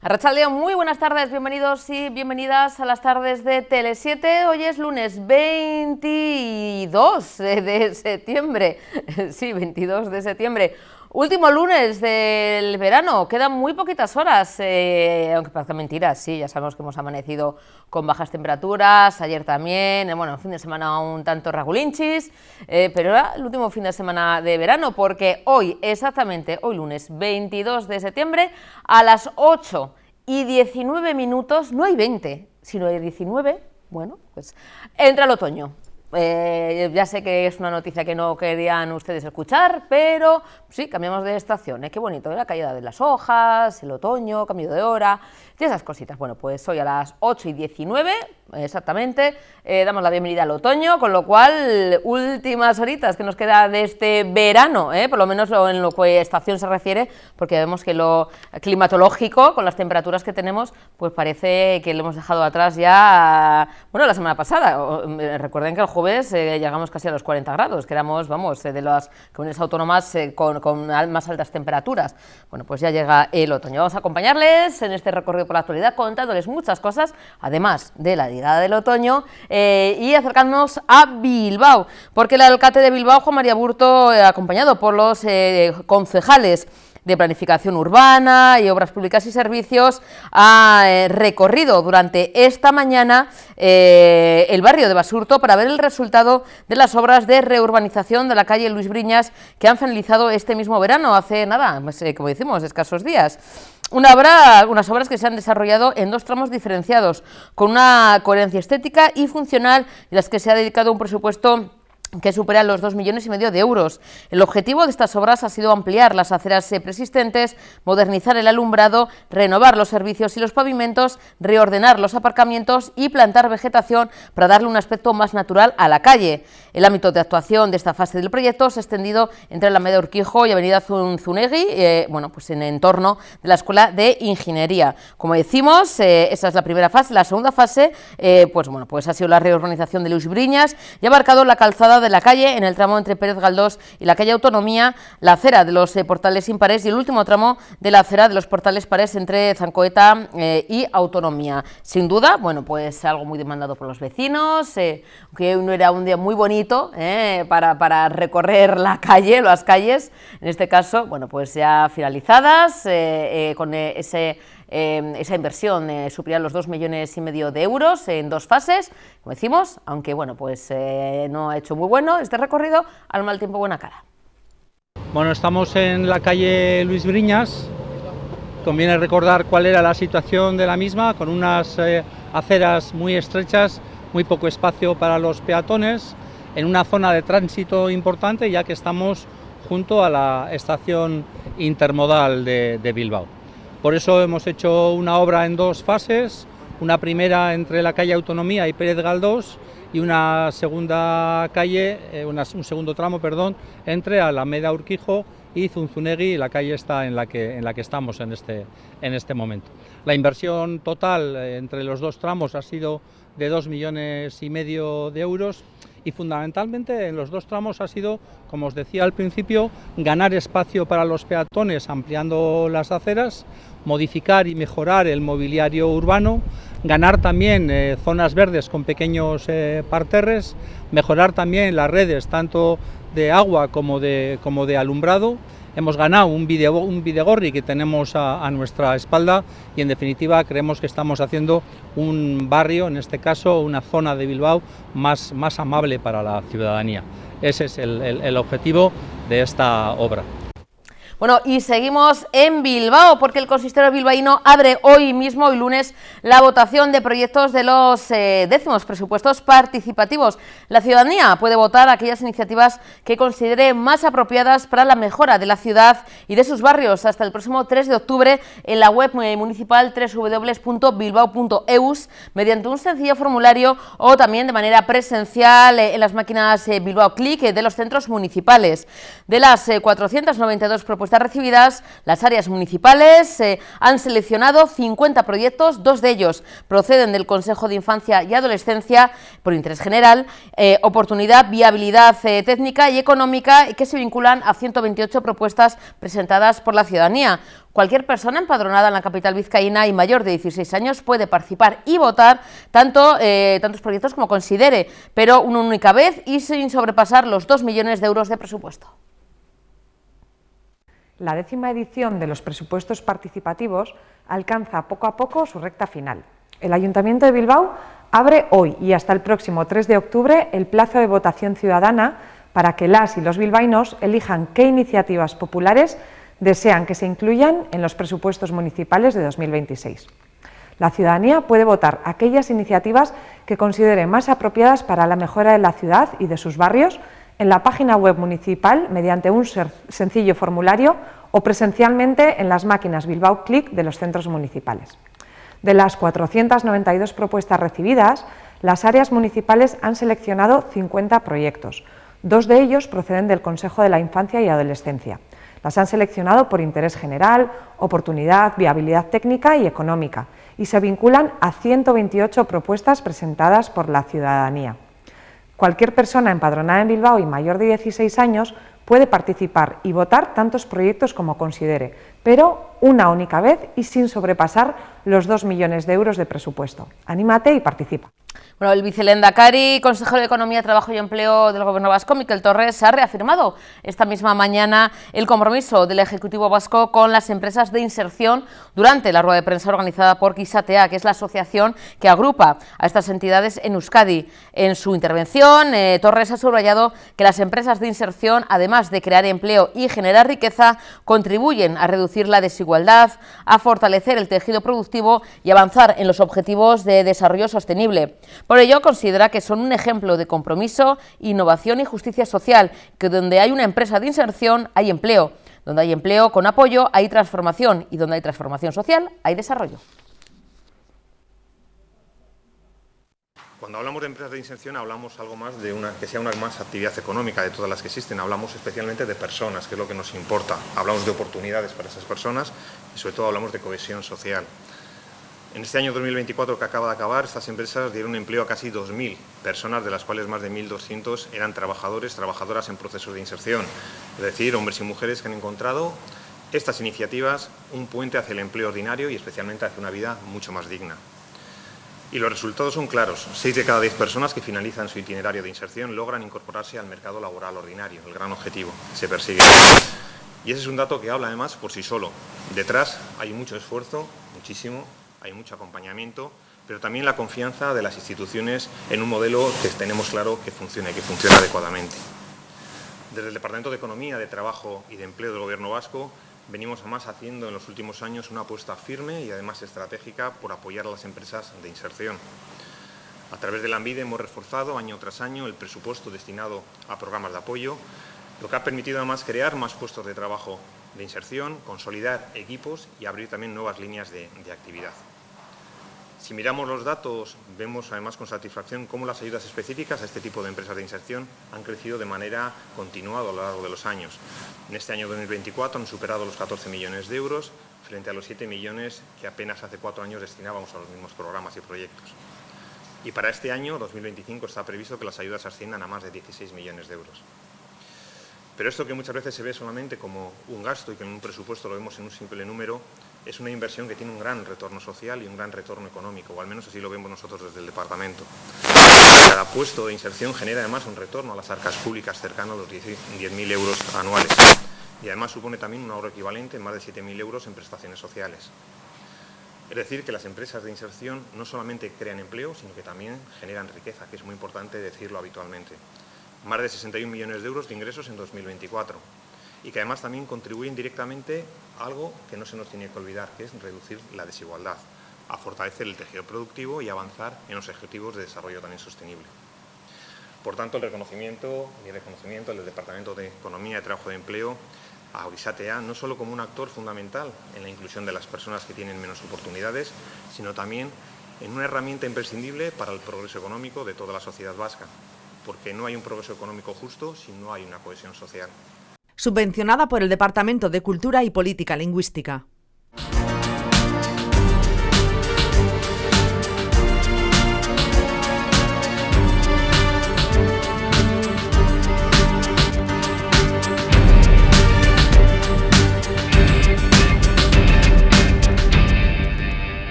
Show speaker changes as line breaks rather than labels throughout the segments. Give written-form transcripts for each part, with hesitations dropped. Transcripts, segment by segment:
Arratsaldeon, muy buenas tardes, bienvenidos y bienvenidas a las tardes de Tele7. Hoy es lunes 22 de septiembre, sí, 22 de septiembre. Último lunes del verano, quedan muy poquitas horas, aunque parezca mentira, sí, ya sabemos que hemos amanecido con bajas temperaturas, ayer también, bueno, fin de semana un tanto regulinchis, pero era el último fin de semana de verano, porque hoy, exactamente, hoy lunes 22 de septiembre, a las 8:19, no hay 20, sino hay 19, bueno, pues entra el otoño. Ya sé que es una noticia que no querían ustedes escuchar, pero sí, cambiamos de estación, qué bonito, la caída de las hojas, el otoño, cambio de hora, y esas cositas. Bueno, pues hoy a las 8:19, exactamente, damos la bienvenida al otoño, con lo cual, últimas horitas que nos queda de este verano, por lo menos en lo que a estación se refiere, porque vemos que lo climatológico, con las temperaturas que tenemos, pues parece que lo hemos dejado atrás ya, bueno, la semana pasada. Recuerden que el jueves llegamos casi a los 40 grados, que éramos, vamos, de las comunidades autónomas con más altas temperaturas. Bueno, pues ya llega el otoño. Vamos a acompañarles en este recorrido por la actualidad, contándoles muchas cosas, además de la llegada del otoño, y acercarnos a Bilbao, porque el alcalde de Bilbao, Juan María Burto, acompañado por los concejales de Planificación Urbana y Obras Públicas y Servicios, ha recorrido durante esta mañana el barrio de Basurto para ver el resultado de las obras de reurbanización de la calle Luis Briñas que han finalizado este mismo verano, hace nada, pues, como decimos, escasos días. Unas obras que se han desarrollado en dos tramos diferenciados, con una coherencia estética y funcional, y las que se ha dedicado un presupuesto que supera los 2,5 millones de euros. El objetivo de estas obras ha sido ampliar las aceras preexistentes, modernizar el alumbrado, renovar los servicios y los pavimentos, reordenar los aparcamientos y plantar vegetación para darle un aspecto más natural a la calle. El ámbito de actuación de esta fase del proyecto se ha extendido entre la Alameda Urquijo y Avenida Zunzunegui, bueno, pues en entorno de la Escuela de Ingeniería. Como decimos, esa es la primera fase. La segunda fase, pues ha sido la reurbanización de Luis Briñas y ha abarcado la calzada de la calle en el tramo entre Pérez Galdós y la calle Autonomía, la acera de los portales impares y el último tramo de la acera de los portales pares entre Zancoeta y Autonomía. Sin duda, bueno, pues algo muy demandado por los vecinos, que no era un día muy bonito para recorrer la calle, las calles, en este caso, bueno, pues ya finalizadas, con esa inversión supera los 2,5 millones de euros en dos fases, como decimos, aunque bueno, pues no ha hecho muy bueno este recorrido, al mal tiempo buena cara.
Bueno, estamos en la calle Luis Briñas. Conviene recordar cuál era la situación de la misma, con unas aceras muy estrechas, muy poco espacio para los peatones, en una zona de tránsito importante, ya que estamos junto a la estación intermodal de Bilbao. Por eso hemos hecho una obra en dos fases, una primera entre la calle Autonomía y Pérez Galdós y una segunda calle, un segundo tramo, perdón, entre Alameda Urquijo y Zunzunegui, la calle esta en la que estamos en este momento. La inversión total entre los dos tramos ha sido de 2,5 millones de euros y fundamentalmente en los dos tramos ha sido, como os decía al principio, ganar espacio para los peatones ampliando las aceras, modificar y mejorar el mobiliario urbano, ganar también zonas verdes con pequeños parterres, mejorar también las redes tanto de agua como de alumbrado. Hemos ganado un bidegorri que tenemos a nuestra espalda y en definitiva creemos que estamos haciendo un barrio, en este caso una zona de Bilbao más amable para la ciudadanía. Ese es el objetivo de esta obra.
Bueno, y seguimos en Bilbao, porque el consistorio bilbaíno abre hoy mismo, hoy lunes, la votación de proyectos de los 10º presupuestos participativos. La ciudadanía puede votar aquellas iniciativas que considere más apropiadas para la mejora de la ciudad y de sus barrios hasta el próximo 3 de octubre en la web municipal www.bilbao.eus, mediante un sencillo formulario o también de manera presencial en las máquinas Bilbao Click de los centros municipales. De las 492 propuestas propuestas recibidas, las áreas municipales han seleccionado 50 proyectos, 2 de ellos proceden del Consejo de Infancia y Adolescencia por interés general, oportunidad, viabilidad técnica y económica, que se vinculan a 128 propuestas presentadas por la ciudadanía. Cualquier persona empadronada en la capital vizcaína y mayor de 16 años puede participar y votar tantos proyectos como considere, pero una única vez y sin sobrepasar los 2 millones de euros de presupuesto.
La 10ª edición de los presupuestos participativos alcanza poco a poco su recta final. El Ayuntamiento de Bilbao abre hoy y hasta el próximo 3 de octubre el plazo de votación ciudadana para que las y los bilbaínos elijan qué iniciativas populares desean que se incluyan en los presupuestos municipales de 2026. La ciudadanía puede votar aquellas iniciativas que considere más apropiadas para la mejora de la ciudad y de sus barrios en la página web municipal mediante un sencillo formulario o presencialmente en las máquinas Bilbao Click de los centros municipales. De las 492 propuestas recibidas, las áreas municipales han seleccionado 50 proyectos. 2 de ellos proceden del Consejo de la Infancia y Adolescencia. Las han seleccionado por interés general, oportunidad, viabilidad técnica y económica y se vinculan a 128 propuestas presentadas por la ciudadanía. Cualquier persona empadronada en Bilbao y mayor de 16 años puede participar y votar tantos proyectos como considere, pero una única vez y sin sobrepasar los 2 millones de euros de presupuesto. Anímate y participa.
Bueno, el vicelehendakari, consejero de Economía, Trabajo y Empleo del Gobierno vasco, Miquel Torres, ha reafirmado esta misma mañana el compromiso del Ejecutivo vasco con las empresas de inserción durante la rueda de prensa organizada por Gizatea, que es la asociación que agrupa a estas entidades en Euskadi. En su intervención, Torres ha subrayado que las empresas de inserción, además de crear empleo y generar riqueza, contribuyen a reducir la desigualdad, a fortalecer el tejido productivo y avanzar en los objetivos de desarrollo sostenible. Por ello, considera que son un ejemplo de compromiso, innovación y justicia social, que donde hay una empresa de inserción hay empleo, donde hay empleo con apoyo hay transformación y donde hay transformación social hay desarrollo.
Cuando hablamos de empresas de inserción hablamos algo más de que sea una más actividad económica de todas las que existen, hablamos especialmente de personas, que es lo que nos importa, hablamos de oportunidades para esas personas y sobre todo hablamos de cohesión social. En este año 2024 que acaba de acabar, estas empresas dieron empleo a casi 2.000 personas, de las cuales más de 1.200 eran trabajadores, trabajadoras en procesos de inserción, es decir, hombres y mujeres que han encontrado estas iniciativas un puente hacia el empleo ordinario y especialmente hacia una vida mucho más digna. Y los resultados son claros. 6 de cada 10 personas que finalizan su itinerario de inserción logran incorporarse al mercado laboral ordinario, el gran objetivo que se persigue. Y ese es un dato que habla además por sí solo. Detrás hay mucho esfuerzo, muchísimo, hay mucho acompañamiento, pero también la confianza de las instituciones en un modelo que tenemos claro que funciona y que funciona adecuadamente. Desde el Departamento de Economía, de Trabajo y de Empleo del Gobierno vasco venimos además haciendo en los últimos años una apuesta firme y además estratégica por apoyar a las empresas de inserción. A través de Lanbide hemos reforzado año tras año el presupuesto destinado a programas de apoyo, lo que ha permitido además crear más puestos de trabajo de inserción, consolidar equipos y abrir también nuevas líneas de actividad. Si miramos los datos, vemos además con satisfacción cómo las ayudas específicas a este tipo de empresas de inserción han crecido de manera continuada a lo largo de los años. En este año 2024 han superado los 14 millones de euros frente a los 7 millones que apenas hace 4 años destinábamos a los mismos programas y proyectos. Y para este año, 2025, está previsto que las ayudas asciendan a más de 16 millones de euros. Pero esto que muchas veces se ve solamente como un gasto y que en un presupuesto lo vemos en un simple número, es una inversión que tiene un gran retorno social y un gran retorno económico, o al menos así lo vemos nosotros desde el departamento. Cada puesto de inserción genera además un retorno a las arcas públicas cercano a los 10.000 euros anuales y además supone también un ahorro equivalente en más de 7.000 euros en prestaciones sociales. Es decir, que las empresas de inserción no solamente crean empleo, sino que también generan riqueza, que es muy importante decirlo habitualmente. Más de 61 millones de euros de ingresos en 2024 y que además también contribuyen directamente a algo que no se nos tiene que olvidar, que es reducir la desigualdad, a fortalecer el tejido productivo y avanzar en los objetivos de desarrollo también sostenible. Por tanto, el reconocimiento del Departamento de Economía y Trabajo de Empleo a Gizatea no solo como un actor fundamental en la inclusión de las personas que tienen menos oportunidades, sino también en una herramienta imprescindible para el progreso económico de toda la sociedad vasca, porque no hay un progreso económico justo si no hay una cohesión social.
subvencionada por el Departamento de Cultura y Política Lingüística.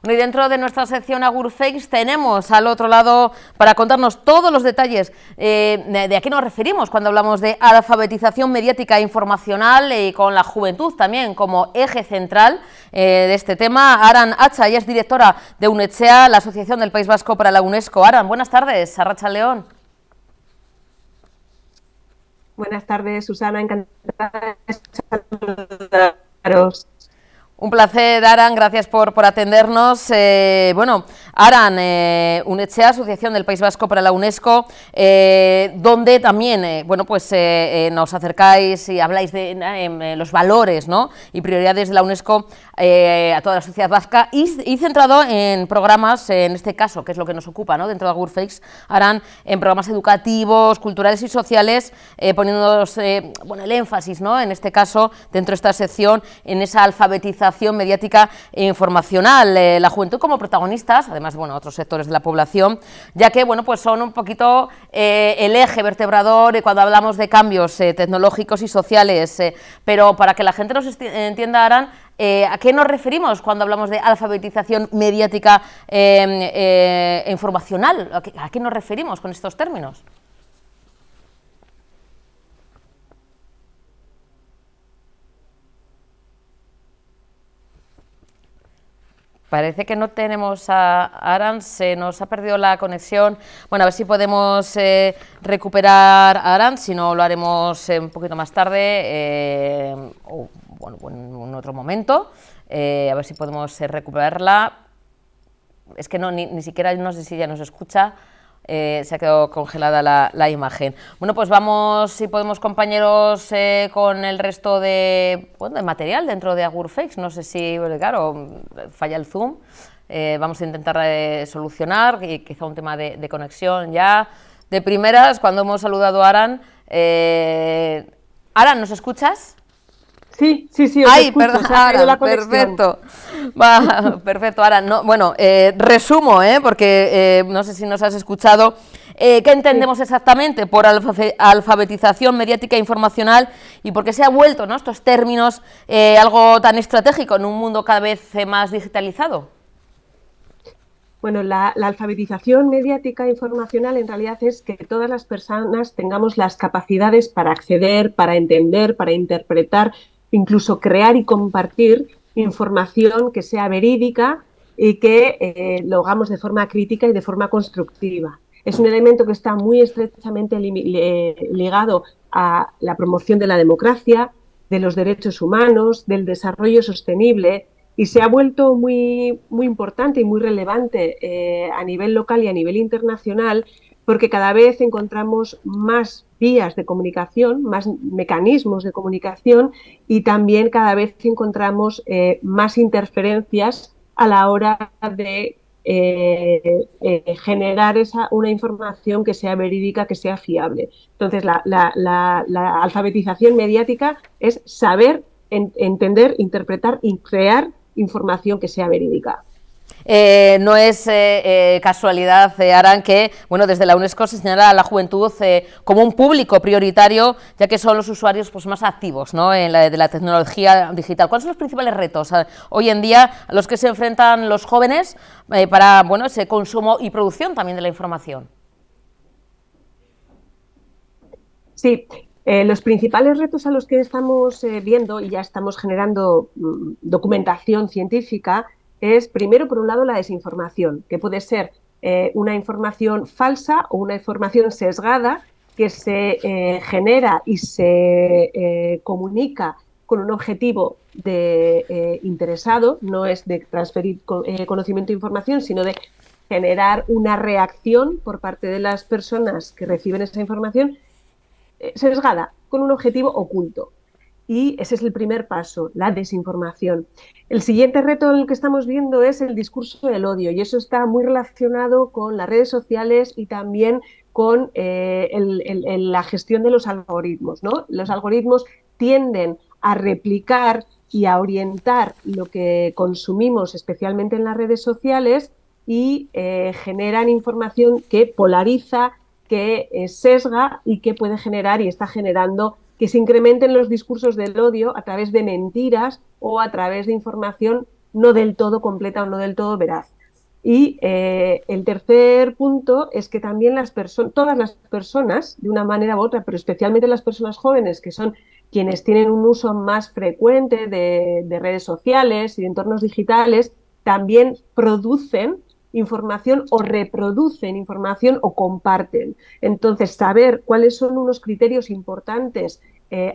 Bueno, y dentro de nuestra sección Agurfakes tenemos al otro lado para contarnos todos los detalles de a qué nos referimos cuando hablamos de alfabetización mediática e informacional y con la juventud también como eje central de este tema. Aran Hacha, ella es directora de UNETSEA, la Asociación del País Vasco para la UNESCO. Aran, buenas tardes, Arratsaldeon.
Buenas tardes, Susana, encantada de saludaros.
Un placer, Aran, gracias por atendernos. Bueno, Aran, UNETSEA, Asociación del País Vasco para la UNESCO, donde también bueno, pues, nos acercáis y habláis de los valores, ¿no?, y prioridades de la UNESCO a toda la sociedad vasca y centrado en programas, en este caso, que es lo que nos ocupa, ¿no?, dentro de Agurfakes, Aran, en programas educativos, culturales y sociales, poniéndonos bueno, el énfasis, ¿no?, en este caso, dentro de esta sección, en esa alfabetización mediática e informacional, la juventud como protagonistas, además, bueno, otros sectores de la población, ya que, bueno, pues son un poquito el eje vertebrador cuando hablamos de cambios tecnológicos y sociales, pero para que la gente nos entienda, Aran, ¿a qué nos referimos cuando hablamos de alfabetización mediática e informacional? ¿A qué nos referimos con estos términos? Parece que no tenemos a Aran, se nos ha perdido la conexión. Bueno, a ver si podemos recuperar a Aran, si no lo haremos un poquito más tarde o bueno, en otro momento, a ver si podemos recuperarla. Es que no, ni siquiera, no sé si ya nos escucha. Se ha quedado congelada la imagen. Bueno, pues vamos, si podemos, compañeros, con el resto de material dentro de Agurfakes. No sé si, bueno, claro, falla el Zoom. Vamos a intentar solucionar, y quizá un tema de conexión ya. De primeras, cuando hemos saludado a Aran. Aran, ¿nos escuchas?
Sí, os escucho.
Perdón, Aran, perfecto. Va, perfecto, Aran. No, bueno, resumo, porque no sé si nos has escuchado. ¿Qué entendemos exactamente por alfabetización mediática e informacional y por qué se ha vuelto, ¿no?, estos términos algo tan estratégico en un mundo cada vez más digitalizado?
Bueno, la alfabetización mediática e informacional en realidad es que todas las personas tengamos las capacidades para acceder, para entender, para interpretar, incluso crear y compartir información que sea verídica y que lo hagamos de forma crítica y de forma constructiva. Es un elemento que está muy estrechamente ligado a la promoción de la democracia, de los derechos humanos, del desarrollo sostenible, y se ha vuelto muy importante y muy relevante a nivel local y a nivel internacional, porque cada vez encontramos más vías de comunicación, más mecanismos de comunicación, y también cada vez encontramos más interferencias a la hora de generar una información que sea verídica, que sea fiable. Entonces, la alfabetización mediática es saber, entender, interpretar y crear información que sea verídica.
No es casualidad, Aran, que bueno, desde la UNESCO se señala a la juventud como un público prioritario, ya que son los usuarios, pues, más activos, ¿no?, de la tecnología digital. ¿Cuáles son los principales retos hoy en día a los que se enfrentan los jóvenes para, bueno, ese consumo y producción también de la información?
Sí. Los principales retos a los que estamos viendo, y ya estamos generando documentación científica, es, primero, por un lado, la desinformación, que puede ser una información falsa o una información sesgada que se genera y se comunica con un objetivo interesado, no es de transferir conocimiento e información, sino de generar una reacción por parte de las personas que reciben esa información sesgada, con un objetivo oculto. Y ese es el primer paso, la desinformación. El siguiente reto en el que estamos viendo es el discurso del odio, y eso está muy relacionado con las redes sociales y también con la gestión de los algoritmos, ¿no? Los algoritmos tienden a replicar y a orientar lo que consumimos, especialmente en las redes sociales, y generan información que polariza, que sesga y que puede generar y está generando que se incrementen los discursos del odio a través de mentiras o a través de información no del todo completa o no del todo veraz. Y el tercer punto es que también todas las personas, de una manera u otra, pero especialmente las personas jóvenes, que son quienes tienen un uso más frecuente de redes sociales y de entornos digitales, también producen información o reproducen información o comparten. Entonces, saber cuáles son unos criterios importantes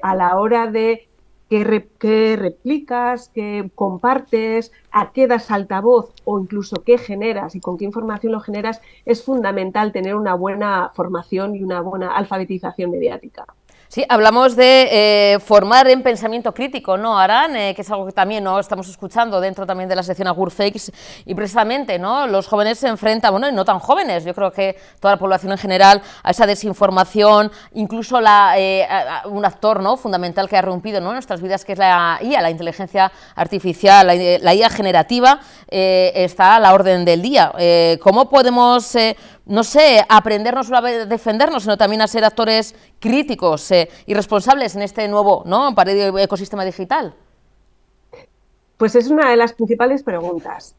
a la hora de qué replicas, qué compartes, a qué das altavoz o incluso qué generas y con qué información lo generas, es fundamental tener una buena formación y una buena alfabetización mediática.
Sí, hablamos de formar en pensamiento crítico, ¿no, Aran? Que es algo que también no estamos escuchando dentro también de la sección Agur Fakes, y precisamente, ¿no?, los jóvenes se enfrentan, bueno, y no tan jóvenes, yo creo que toda la población en general, a esa desinformación, incluso un actor, ¿no?, fundamental que ha rompido, ¿no?, en nuestras vidas, que es la IA, la inteligencia artificial, la IA generativa, está a la orden del día. ¿Cómo podemos no sé, aprender no solo a defendernos, sino también a ser actores críticos y responsables en este nuevo, ¿no?, ecosistema digital?
Pues es una de las principales preguntas.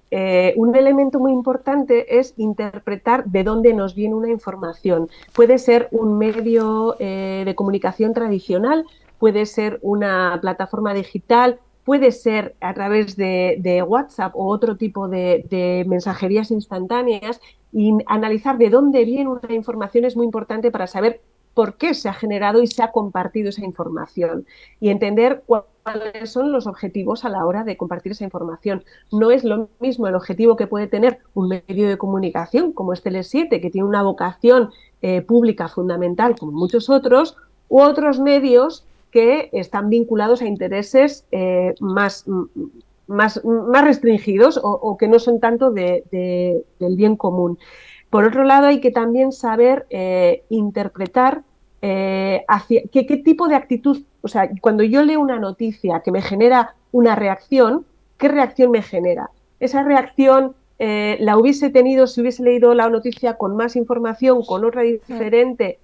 Un elemento muy importante es interpretar de dónde nos viene una información. Puede ser un medio de comunicación tradicional, puede ser una plataforma digital, puede ser a través de WhatsApp o otro tipo de mensajerías instantáneas, y analizar de dónde viene una información es muy importante para saber por qué se ha generado y se ha compartido esa información y entender cuáles son los objetivos a la hora de compartir esa información. No es lo mismo el objetivo que puede tener un medio de comunicación como es Tele7, que tiene una vocación pública fundamental como muchos otros, u otros medios que están vinculados a intereses más restringidos o que no son tanto del bien común. Por otro lado, hay que también saber interpretar qué tipo de actitud, o sea, cuando yo leo una noticia que me genera una reacción, ¿qué reacción me genera? Esa reacción la hubiese tenido si hubiese leído la noticia con más información, con otra diferente.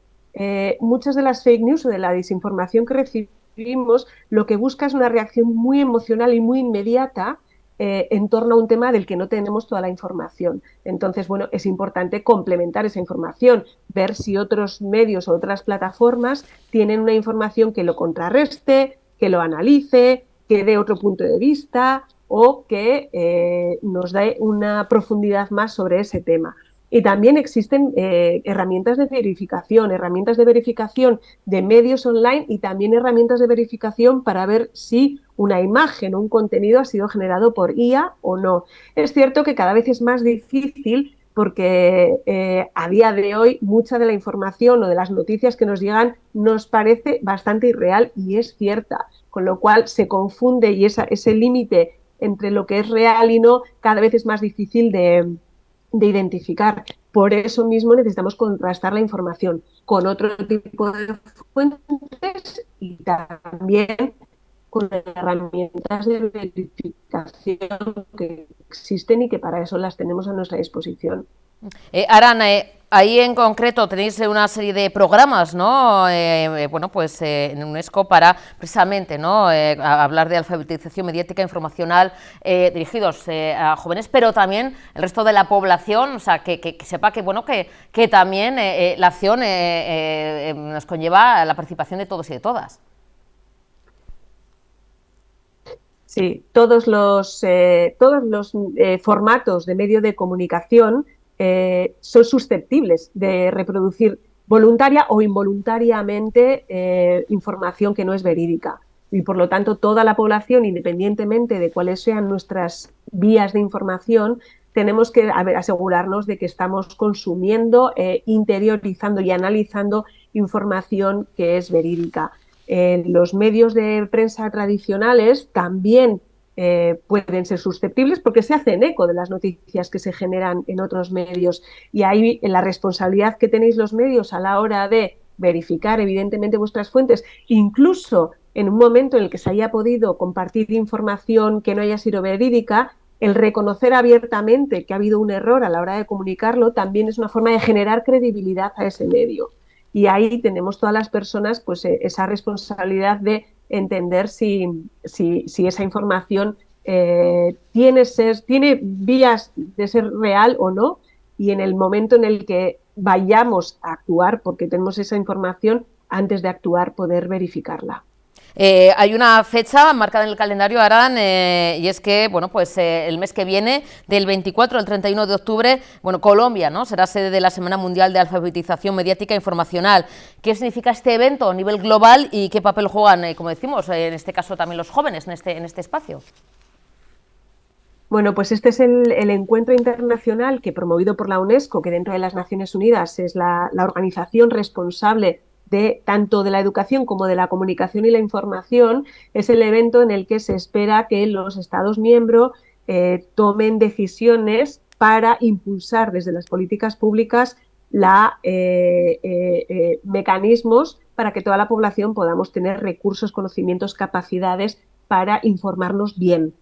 Muchas de las fake news o de la desinformación que recibimos, lo que busca es una reacción muy emocional y muy inmediata en torno a un tema del que no tenemos toda la información. Entonces, bueno, es importante complementar esa información, ver si otros medios o otras plataformas tienen una información que lo contrarreste, que lo analice, que dé otro punto de vista o que nos dé una profundidad más sobre ese tema. Y también existen herramientas de verificación de medios online y también herramientas de verificación para ver si una imagen o un contenido ha sido generado por IA o no. Es cierto que cada vez es más difícil porque a día de hoy mucha de la información o de las noticias que nos llegan nos parece bastante irreal y es cierta, con lo cual se confunde y ese límite entre lo que es real y no cada vez es más difícil de identificar. Por eso mismo necesitamos contrastar la información con otro tipo de fuentes y también con herramientas de verificación que existen y que para eso las tenemos a nuestra disposición.
Aran, ahí en concreto tenéis una serie de programas, ¿no? Bueno, pues en UNESCO para precisamente, ¿no?, hablar de alfabetización mediática informacional dirigidos a jóvenes, pero también el resto de la población, o sea, que sepa que, bueno, que también la acción nos conlleva la participación de todos y de todas.
Sí, todos los formatos de medio de comunicación son susceptibles de reproducir voluntaria o involuntariamente información que no es verídica. Y por lo tanto, toda la población, independientemente de cuáles sean nuestras vías de información, tenemos que asegurarnos de que estamos consumiendo, interiorizando y analizando información que es verídica. Los medios de prensa tradicionales también pueden ser susceptibles porque se hacen eco de las noticias que se generan en otros medios. Y ahí la responsabilidad que tenéis los medios a la hora de verificar evidentemente vuestras fuentes, incluso en un momento en el que se haya podido compartir información que no haya sido verídica, el reconocer abiertamente que ha habido un error a la hora de comunicarlo también es una forma de generar credibilidad a ese medio. Y ahí tenemos todas las personas pues esa responsabilidad de entender si esa información tiene vías de ser real o no, y en el momento en el que vayamos a actuar, porque tenemos esa información, antes de actuar poder verificarla.
Hay una fecha marcada en el calendario, Aran, y es que, bueno, pues el mes que viene, del 24 al 31 de octubre, bueno, Colombia, ¿no?, será sede de la Semana Mundial de Alfabetización Mediática e Informacional. ¿Qué significa este evento a nivel global y qué papel juegan, como decimos, en este caso también los jóvenes en este espacio?
Bueno, pues este es el encuentro internacional que, promovido por la UNESCO, que dentro de las Naciones Unidas es la organización responsable de tanto de la educación como de la comunicación y la información. Es el evento en el que se espera que los Estados miembros tomen decisiones para impulsar desde las políticas públicas mecanismos para que toda la población podamos tener recursos, conocimientos, capacidades para informarnos bien.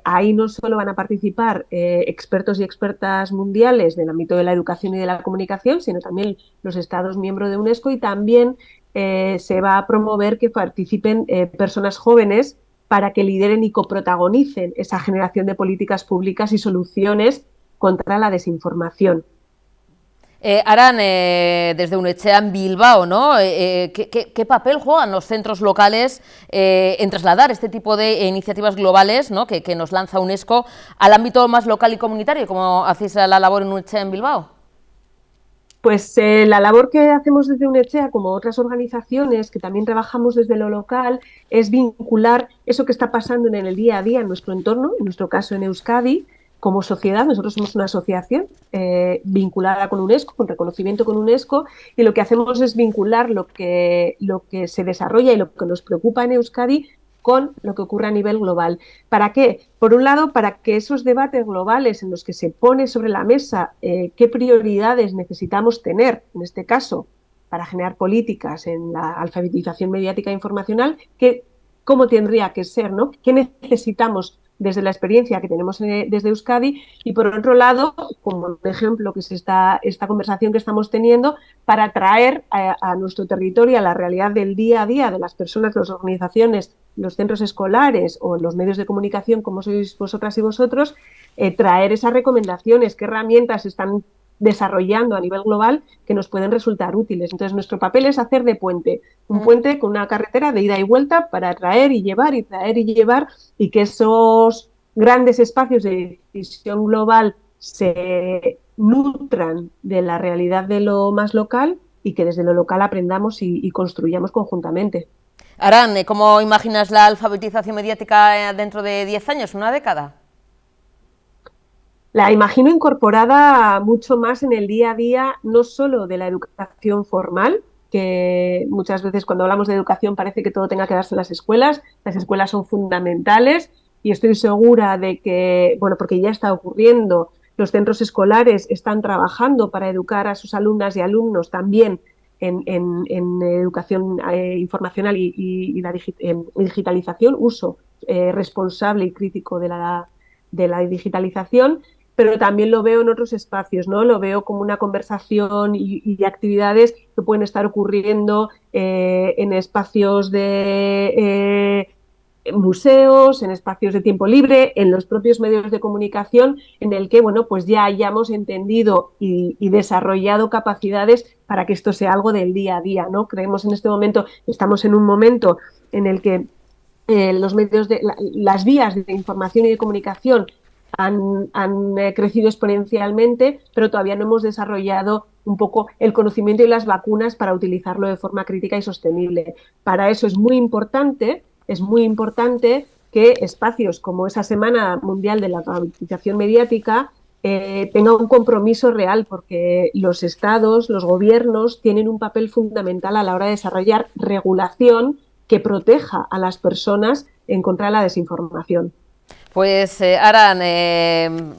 Ahí no solo van a participar expertos y expertas mundiales del ámbito de la educación y de la comunicación, sino también los Estados miembros de UNESCO, y también se va a promover que participen personas jóvenes para que lideren y coprotagonicen esa generación de políticas públicas y soluciones contra la desinformación.
Aran, desde UNECHEA en Bilbao, ¿no? ¿Qué papel juegan los centros locales en trasladar este tipo de iniciativas globales, ¿no?, que nos lanza UNESCO al ámbito más local y comunitario, como hacéis la labor en UNECHEA en Bilbao?
Pues la labor que hacemos desde UNECHEA, como otras organizaciones que también trabajamos desde lo local, es vincular eso que está pasando en el día a día en nuestro entorno, en nuestro caso en Euskadi. Como sociedad, nosotros somos una asociación vinculada con UNESCO, con reconocimiento con UNESCO, y lo que hacemos es vincular lo que se desarrolla y lo que nos preocupa en Euskadi con lo que ocurre a nivel global. ¿Para qué? Por un lado, para que esos debates globales en los que se pone sobre la mesa qué prioridades necesitamos tener, en este caso, para generar políticas en la alfabetización mediática e informacional, cómo tendría que ser, ¿no? ¿Qué necesitamos desde la experiencia que tenemos desde Euskadi? Y por otro lado, como un ejemplo que es esta conversación que estamos teniendo, para traer a nuestro territorio, a la realidad del día a día de las personas, las organizaciones, los centros escolares o los medios de comunicación, como sois vosotras y vosotros, traer esas recomendaciones, qué herramientas están desarrollando a nivel global que nos pueden resultar útiles. Entonces, nuestro papel es hacer de puente, un puente con una carretera de ida y vuelta para traer y llevar, y que esos grandes espacios de decisión global se nutran de la realidad de lo más local y que desde lo local aprendamos y construyamos conjuntamente.
Aran, ¿cómo imaginas la alfabetización mediática dentro de 10 años, una década?
La imagino incorporada mucho más en el día a día, no solo de la educación formal, que muchas veces cuando hablamos de educación parece que todo tenga que darse en las escuelas son fundamentales, y estoy segura de que, bueno, porque ya está ocurriendo, los centros escolares están trabajando para educar a sus alumnas y alumnos también en educación informacional y la digitalización, uso responsable y crítico de la digitalización. Pero también lo veo en otros espacios, ¿no? Lo veo como una conversación y actividades que pueden estar ocurriendo en espacios de museos, en espacios de tiempo libre, en los propios medios de comunicación, en el que, bueno, pues ya hayamos entendido y desarrollado capacidades para que esto sea algo del día a día, ¿no? Creemos en este momento, estamos en un momento en el que los medios las vías de información y de comunicación han crecido exponencialmente, pero todavía no hemos desarrollado un poco el conocimiento y las vacunas para utilizarlo de forma crítica y sostenible. Para eso es muy importante que espacios como esa Semana Mundial de la Alfabetización Mediática tenga un compromiso real, porque los estados, los gobiernos tienen un papel fundamental a la hora de desarrollar regulación que proteja a las personas contra la desinformación.
Pues Aran,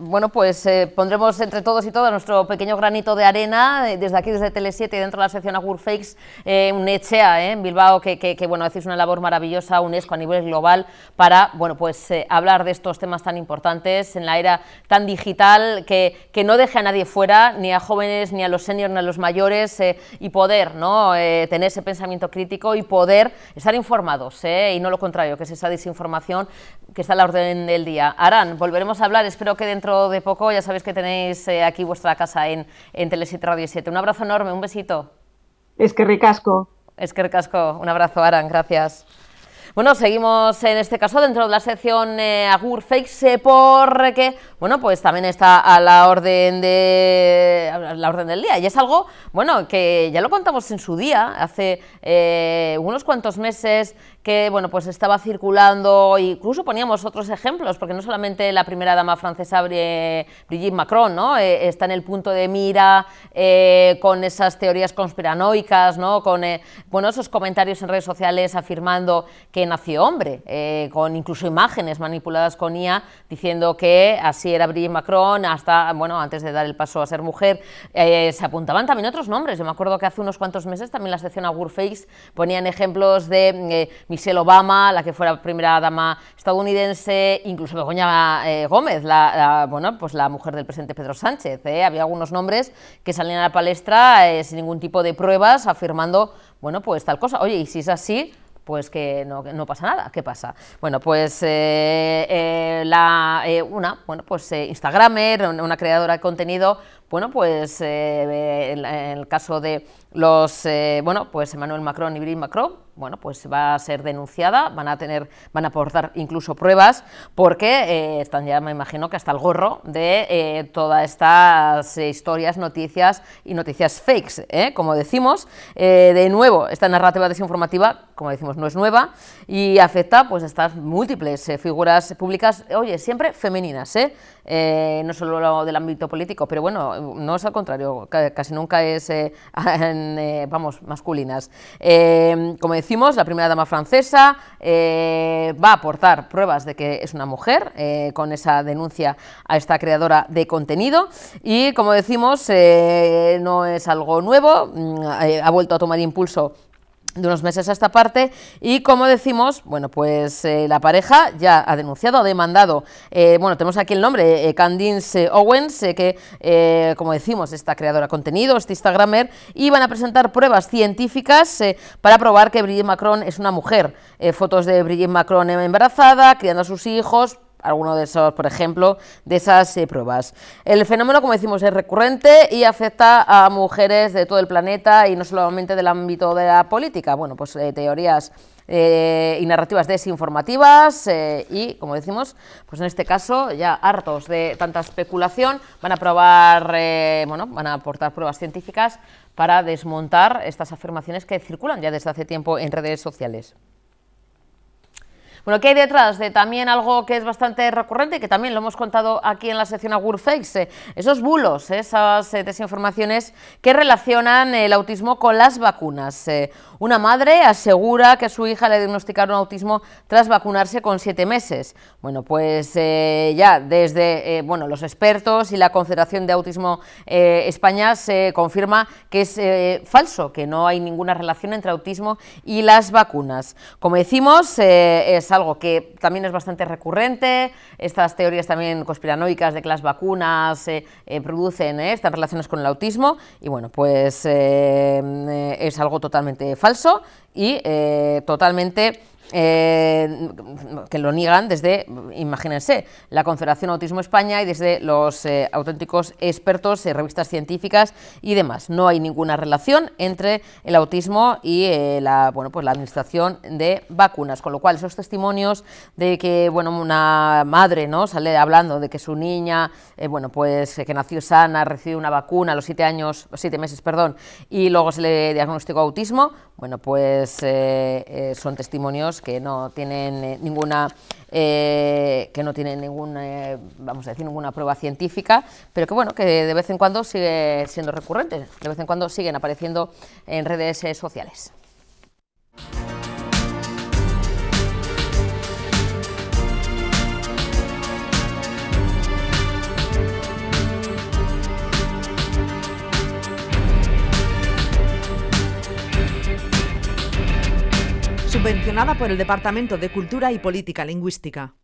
bueno, pues pondremos entre todos y todas nuestro pequeño granito de arena, desde aquí, desde Tele7 y dentro de la sección Agur Fakes, Unetxea, en Bilbao, que bueno, hacéis una labor maravillosa, UNESCO a nivel global, para, bueno, pues hablar de estos temas tan importantes en la era tan digital, que no deje a nadie fuera, ni a jóvenes, ni a los seniors, ni a los mayores, y poder, ¿no?, tener ese pensamiento crítico y poder estar informados, y no lo contrario, que es esa desinformación que está a la orden del día. Aran, volveremos a hablar, espero que dentro de poco. Ya sabéis que tenéis aquí vuestra casa en Tele7 Radio 7. Un abrazo enorme, un besito.
Eskerrik asko.
Eskerrik asko, un abrazo, Aran, gracias. Bueno, seguimos en este caso dentro de la sección Agur Fakes, porque, bueno, pues también está a la orden del día, y es algo, bueno, que ya lo contamos en su día, hace unos cuantos meses, que, bueno, pues estaba circulando, incluso poníamos otros ejemplos, porque no solamente la primera dama francesa Brigitte Macron, ¿no?, está en el punto de mira con esas teorías conspiranoicas, ¿no?, con, bueno, esos comentarios en redes sociales afirmando que nació hombre, con incluso imágenes manipuladas con IA, diciendo que así era Brigitte Macron, hasta, bueno, antes de dar el paso a ser mujer. Se apuntaban también otros nombres. Yo me acuerdo que hace unos cuantos meses también la sección Agur Fakes ponían ejemplos de Michelle Obama, la que fuera primera dama estadounidense, incluso Begoña Gómez, bueno, pues la mujer del presidente Pedro Sánchez. Había algunos nombres que salían a la palestra sin ningún tipo de pruebas, afirmando, bueno, pues tal cosa. Oye, y si es así, pues que no pasa nada. ¿Qué pasa? Bueno, pues Instagramer, una creadora de contenido, bueno, pues en el caso de los, bueno, pues Emmanuel Macron y Brigitte Macron, bueno, pues va a ser denunciada, van a aportar incluso pruebas, porque están ya, me imagino, que hasta el gorro de todas estas historias, noticias y noticias fakes, como decimos. De nuevo, esta narrativa desinformativa, como decimos, no es nueva y afecta, pues, a estas múltiples figuras públicas, oye, siempre femeninas, no solo del ámbito político, pero bueno, no es al contrario, casi nunca es, vamos, masculinas. Como decimos, la primera dama francesa va a aportar pruebas de que es una mujer, con esa denuncia a esta creadora de contenido, y como decimos, no es algo nuevo, ha vuelto a tomar impulso de unos meses a esta parte, y como decimos, bueno, pues la pareja ya ha denunciado, ha demandado, bueno, tenemos aquí el nombre, Candice Owens, que como decimos, esta creadora de contenido, este Instagramer, y van a presentar pruebas científicas para probar que Brigitte Macron es una mujer. Fotos de Brigitte Macron embarazada, criando a sus hijos, alguno de esos, por ejemplo, de esas pruebas. El fenómeno, como decimos, es recurrente y afecta a mujeres de todo el planeta y no solamente del ámbito de la política. Bueno, pues teorías y narrativas desinformativas y, como decimos, pues en este caso, ya hartos de tanta especulación, van a probar, bueno, van a aportar pruebas científicas para desmontar estas afirmaciones que circulan ya desde hace tiempo en redes sociales. Bueno, ¿qué hay detrás de también algo que es bastante recurrente y que también lo hemos contado aquí en la sección Agur Fakes? Esos bulos, esas desinformaciones que relacionan el autismo con las vacunas. Una madre asegura que a su hija le diagnosticaron autismo tras vacunarse con 7 meses. Bueno, pues ya desde bueno, los expertos y la Confederación de Autismo España se confirma que es falso, que no hay ninguna relación entre autismo y las vacunas. Como decimos, es algo que también es bastante recurrente, estas teorías también conspiranoicas de que las vacunas producen estas relaciones con el autismo, y bueno, pues es algo totalmente falso y totalmente que lo niegan desde, imagínense, la Confederación Autismo España y desde los auténticos expertos, revistas científicas y demás. No hay ninguna relación entre el autismo y bueno, pues la administración de vacunas, con lo cual esos testimonios de que, bueno, una madre, ¿no?, sale hablando de que su niña, bueno, pues que nació sana, recibió una vacuna a los 7 meses, perdón, y luego se le diagnosticó autismo, bueno, pues son testimonios que no tienen ninguna, vamos a decir, ninguna prueba científica, pero que, bueno, que de vez en cuando sigue siendo recurrente, de vez en cuando siguen apareciendo en redes sociales.
subvencionada por el Departamento de Cultura y Política Lingüística.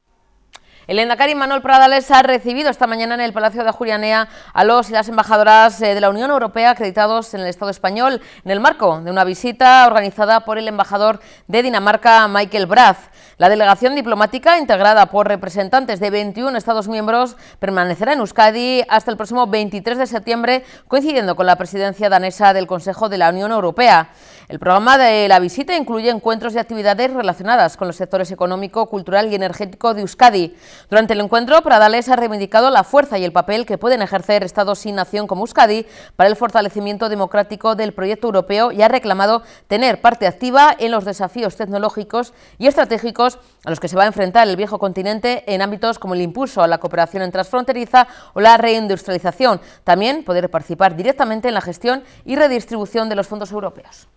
El lehendakari Manuel Pradales ha recibido esta mañana en el Palacio de Ajuria a los y las embajadoras de la Unión Europea acreditados en el Estado español, en el marco de una visita organizada por el embajador de Dinamarca, Michael Brath. La delegación diplomática, integrada por representantes de 21 Estados miembros, permanecerá en Euskadi hasta el próximo 23 de septiembre, coincidiendo con la presidencia danesa del Consejo de la Unión Europea. El programa de la visita incluye encuentros y actividades relacionadas con los sectores económico, cultural y energético de Euskadi. Durante el encuentro, Pradales ha reivindicado la fuerza y el papel que pueden ejercer estados sin nación como Euskadi para el fortalecimiento democrático del proyecto europeo y ha reclamado tener parte activa en los desafíos tecnológicos y estratégicos a los que se va a enfrentar el viejo continente en ámbitos como el impulso a la cooperación transfronteriza o la reindustrialización. También poder participar directamente en la gestión y redistribución de los fondos europeos.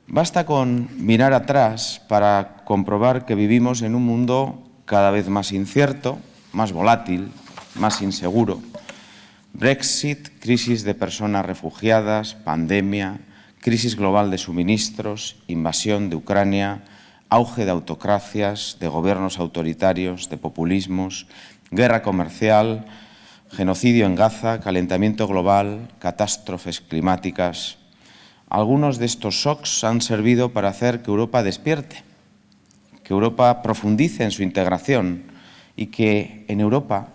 Basta con mirar atrás para comprobar que vivimos en un mundo cada vez más incierto, más volátil, más inseguro. Brexit, crisis de personas refugiadas, pandemia, crisis global de suministros, invasión de Ucrania, auge de autocracias, de gobiernos autoritarios, de populismos, guerra comercial, genocidio en Gaza, calentamiento global, catástrofes climáticas. Algunos de estos shocks han servido para hacer que Europa despierte, que Europa profundice en su integración y que en Europa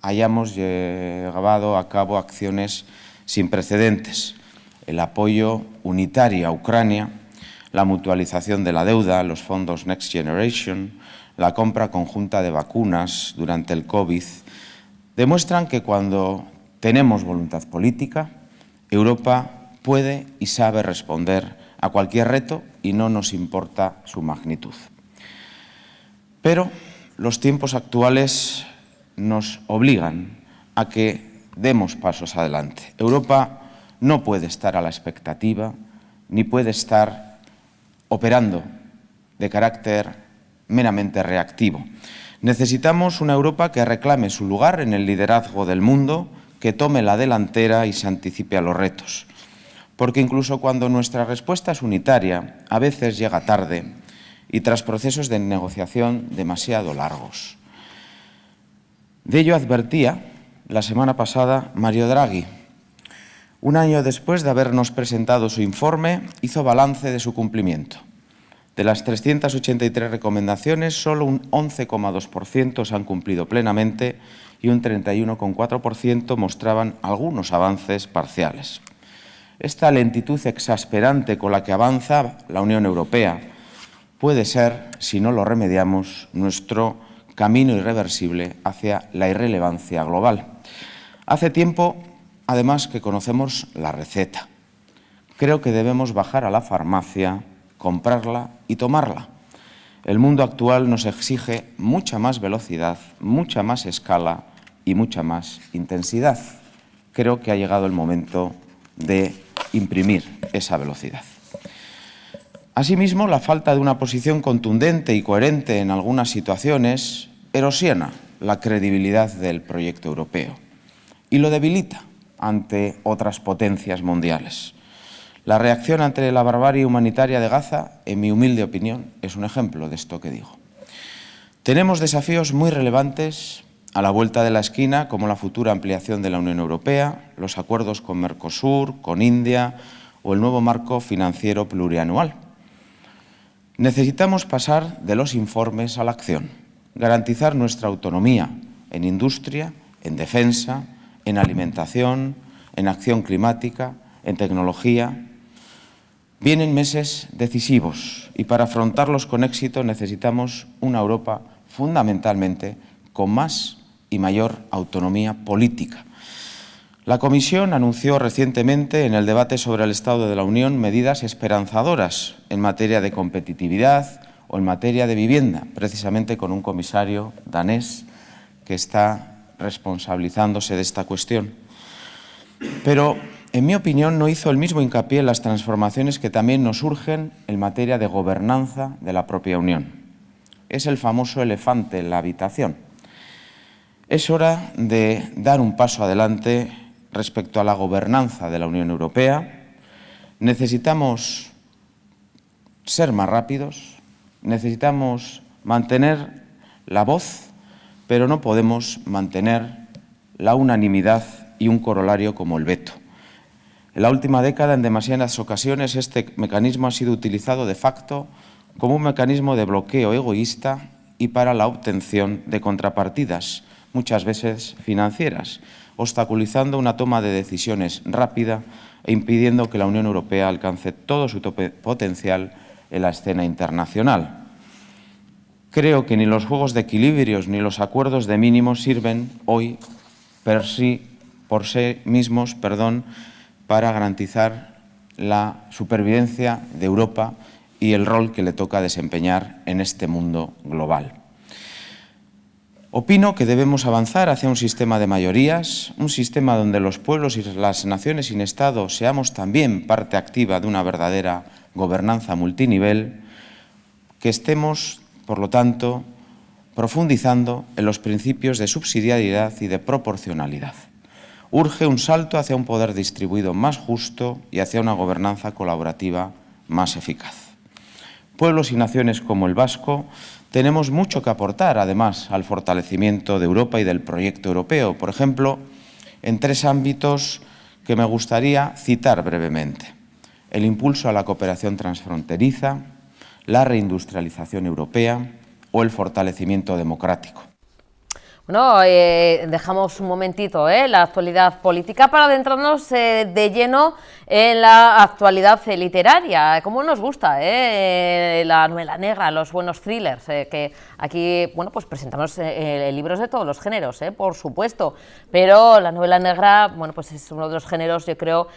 hayamos llevado a cabo acciones sin precedentes. El apoyo unitario a Ucrania, la mutualización de la deuda, los fondos Next Generation, la compra conjunta de vacunas durante el COVID, demuestran que cuando tenemos voluntad política, Europa puede y sabe responder a cualquier reto y no nos importa su magnitud. Pero los tiempos actuales nos obligan a que demos pasos adelante. Europa no puede estar a la expectativa ni puede estar operando de carácter meramente reactivo. Necesitamos una Europa que reclame su lugar en el liderazgo del mundo, que tome la delantera y se anticipe a los retos. Porque incluso cuando nuestra respuesta es unitaria, a veces llega tarde y tras procesos de negociación demasiado largos. De ello advertía la semana pasada Mario Draghi. Un año después de habernos presentado su informe, hizo balance de su cumplimiento. De las 383 recomendaciones, solo un 11,2% se han cumplido plenamente y un 31,4% mostraban algunos avances parciales. Esta lentitud exasperante con la que avanza la Unión Europea puede ser, si no lo remediamos, nuestro camino irreversible hacia la irrelevancia global. Hace tiempo, además, que conocemos la receta. Creo que debemos bajar a la farmacia, comprarla y tomarla. El mundo actual nos exige mucha más velocidad, mucha más escala y mucha más intensidad. Creo que ha llegado el momento de imprimir esa velocidad. Asimismo, la falta de una posición contundente y coherente en algunas situaciones erosiona la credibilidad del proyecto europeo y lo debilita ante otras potencias mundiales. La reacción ante la barbarie humanitaria de Gaza, en mi humilde opinión, es un ejemplo de esto que digo. Tenemos desafíos muy relevantes a la vuelta de la esquina, como la futura ampliación de la Unión Europea, los acuerdos con Mercosur, con India o el nuevo marco financiero plurianual. Necesitamos pasar de los informes a la acción, garantizar nuestra autonomía en industria, en defensa, en alimentación, en acción climática, en tecnología. Vienen meses decisivos y para afrontarlos con éxito necesitamos una Europa fundamentalmente con más y mayor autonomía política. La Comisión anunció recientemente en el debate sobre el Estado de la Unión medidas esperanzadoras en materia de competitividad o en materia de vivienda, precisamente con un comisario danés que está responsabilizándose de esta cuestión. Pero, en mi opinión, no hizo el mismo hincapié en las transformaciones que también nos urgen en materia de gobernanza de la propia Unión. Es el famoso elefante en la habitación. Es hora de dar un paso adelante respecto a la gobernanza de la Unión Europea. Necesitamos ser más rápidos, Necesitamos mantener la voz, pero no podemos mantener la unanimidad y un corolario como el veto. En la última década, en demasiadas ocasiones, este mecanismo ha sido utilizado de facto como un mecanismo de bloqueo egoísta y para la obtención de contrapartidas, muchas veces financieras, obstaculizando una toma de decisiones rápida e impidiendo que la Unión Europea alcance todo su potencial en la escena internacional. Creo que ni los juegos de equilibrios ni los acuerdos de mínimos sirven hoy por sí mismos, para garantizar la supervivencia de Europa y el rol que le toca desempeñar en este mundo global. Opino que debemos avanzar hacia un sistema de mayorías, un sistema donde los pueblos y las naciones sin Estado seamos también parte activa de una verdadera gobernanza multinivel, que estemos, por lo tanto, profundizando en los principios de subsidiariedad y de proporcionalidad. Urge un salto hacia un poder distribuido más justo y hacia una gobernanza colaborativa más eficaz. Pueblos y naciones como el vasco tenemos mucho que aportar, además, al fortalecimiento de Europa y del proyecto europeo, por ejemplo, en 3 ámbitos que me gustaría citar brevemente: el impulso a la cooperación transfronteriza, la reindustrialización europea o el fortalecimiento democrático.
Bueno, dejamos un momentito la actualidad política para adentrarnos de lleno en la actualidad literaria. Como nos gusta la novela negra, los buenos thrillers, que aquí, bueno, pues presentamos libros de todos los géneros, por supuesto, pero la novela negra, bueno, pues es uno de los géneros, yo creo,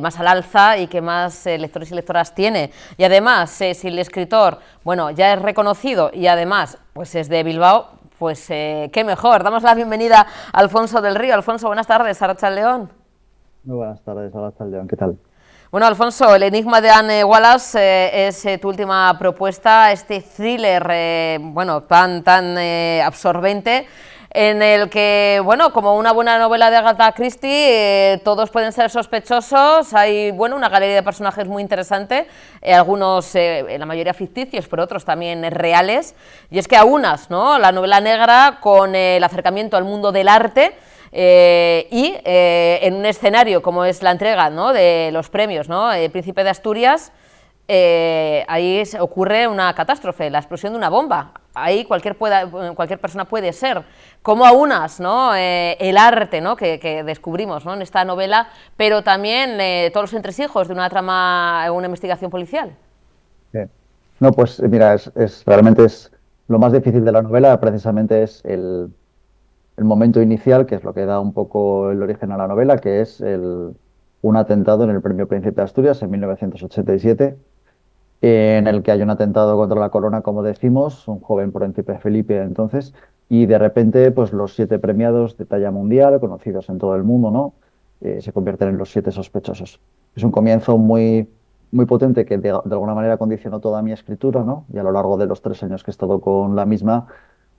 más al alza y que más lectores y lectoras tiene. Y además, si el escritor, bueno, ya es reconocido y además, pues es de Bilbao, pues qué mejor. Damos la bienvenida a Alfonso del Río. Alfonso, buenas tardes, Arratsaldeon.
Muy buenas tardes, Arratsaldeon, ¿qué tal?
Bueno, Alfonso, El enigma de Anne Wallace es tu última propuesta, este thriller, bueno, tan absorbente, en el que, bueno, como una buena novela de Agatha Christie, todos pueden ser sospechosos. Hay, bueno, una galería de personajes muy interesante, algunos, la mayoría ficticios, pero otros también reales, y es que aunas, ¿no?, la novela negra con el acercamiento al mundo del arte, en un escenario como es la entrega, ¿no?, de los premios, ¿no?, Príncipe de Asturias. Ahí ocurre una catástrofe, la explosión de una bomba. Ahí cualquier persona puede ser. Como aunas, ¿no?, el arte, ¿no?, que descubrimos, ¿no?, en esta novela, pero también todos los entresijos de una trama, una investigación policial.
No, pues mira, realmente es lo más difícil de la novela, precisamente es el momento inicial, que es lo que da un poco el origen a la novela, que es un atentado en el Premio Príncipe de Asturias en 1987, en el que hay un atentado contra la corona, como decimos, un joven príncipe Felipe entonces, y de repente pues los 7 premiados de talla mundial, conocidos en todo el mundo, ¿no?, se convierten en los 7 sospechosos. Es un comienzo muy, muy potente que de alguna manera condicionó toda mi escritura, ¿no?, y a lo largo de los 3 años que he estado con la misma,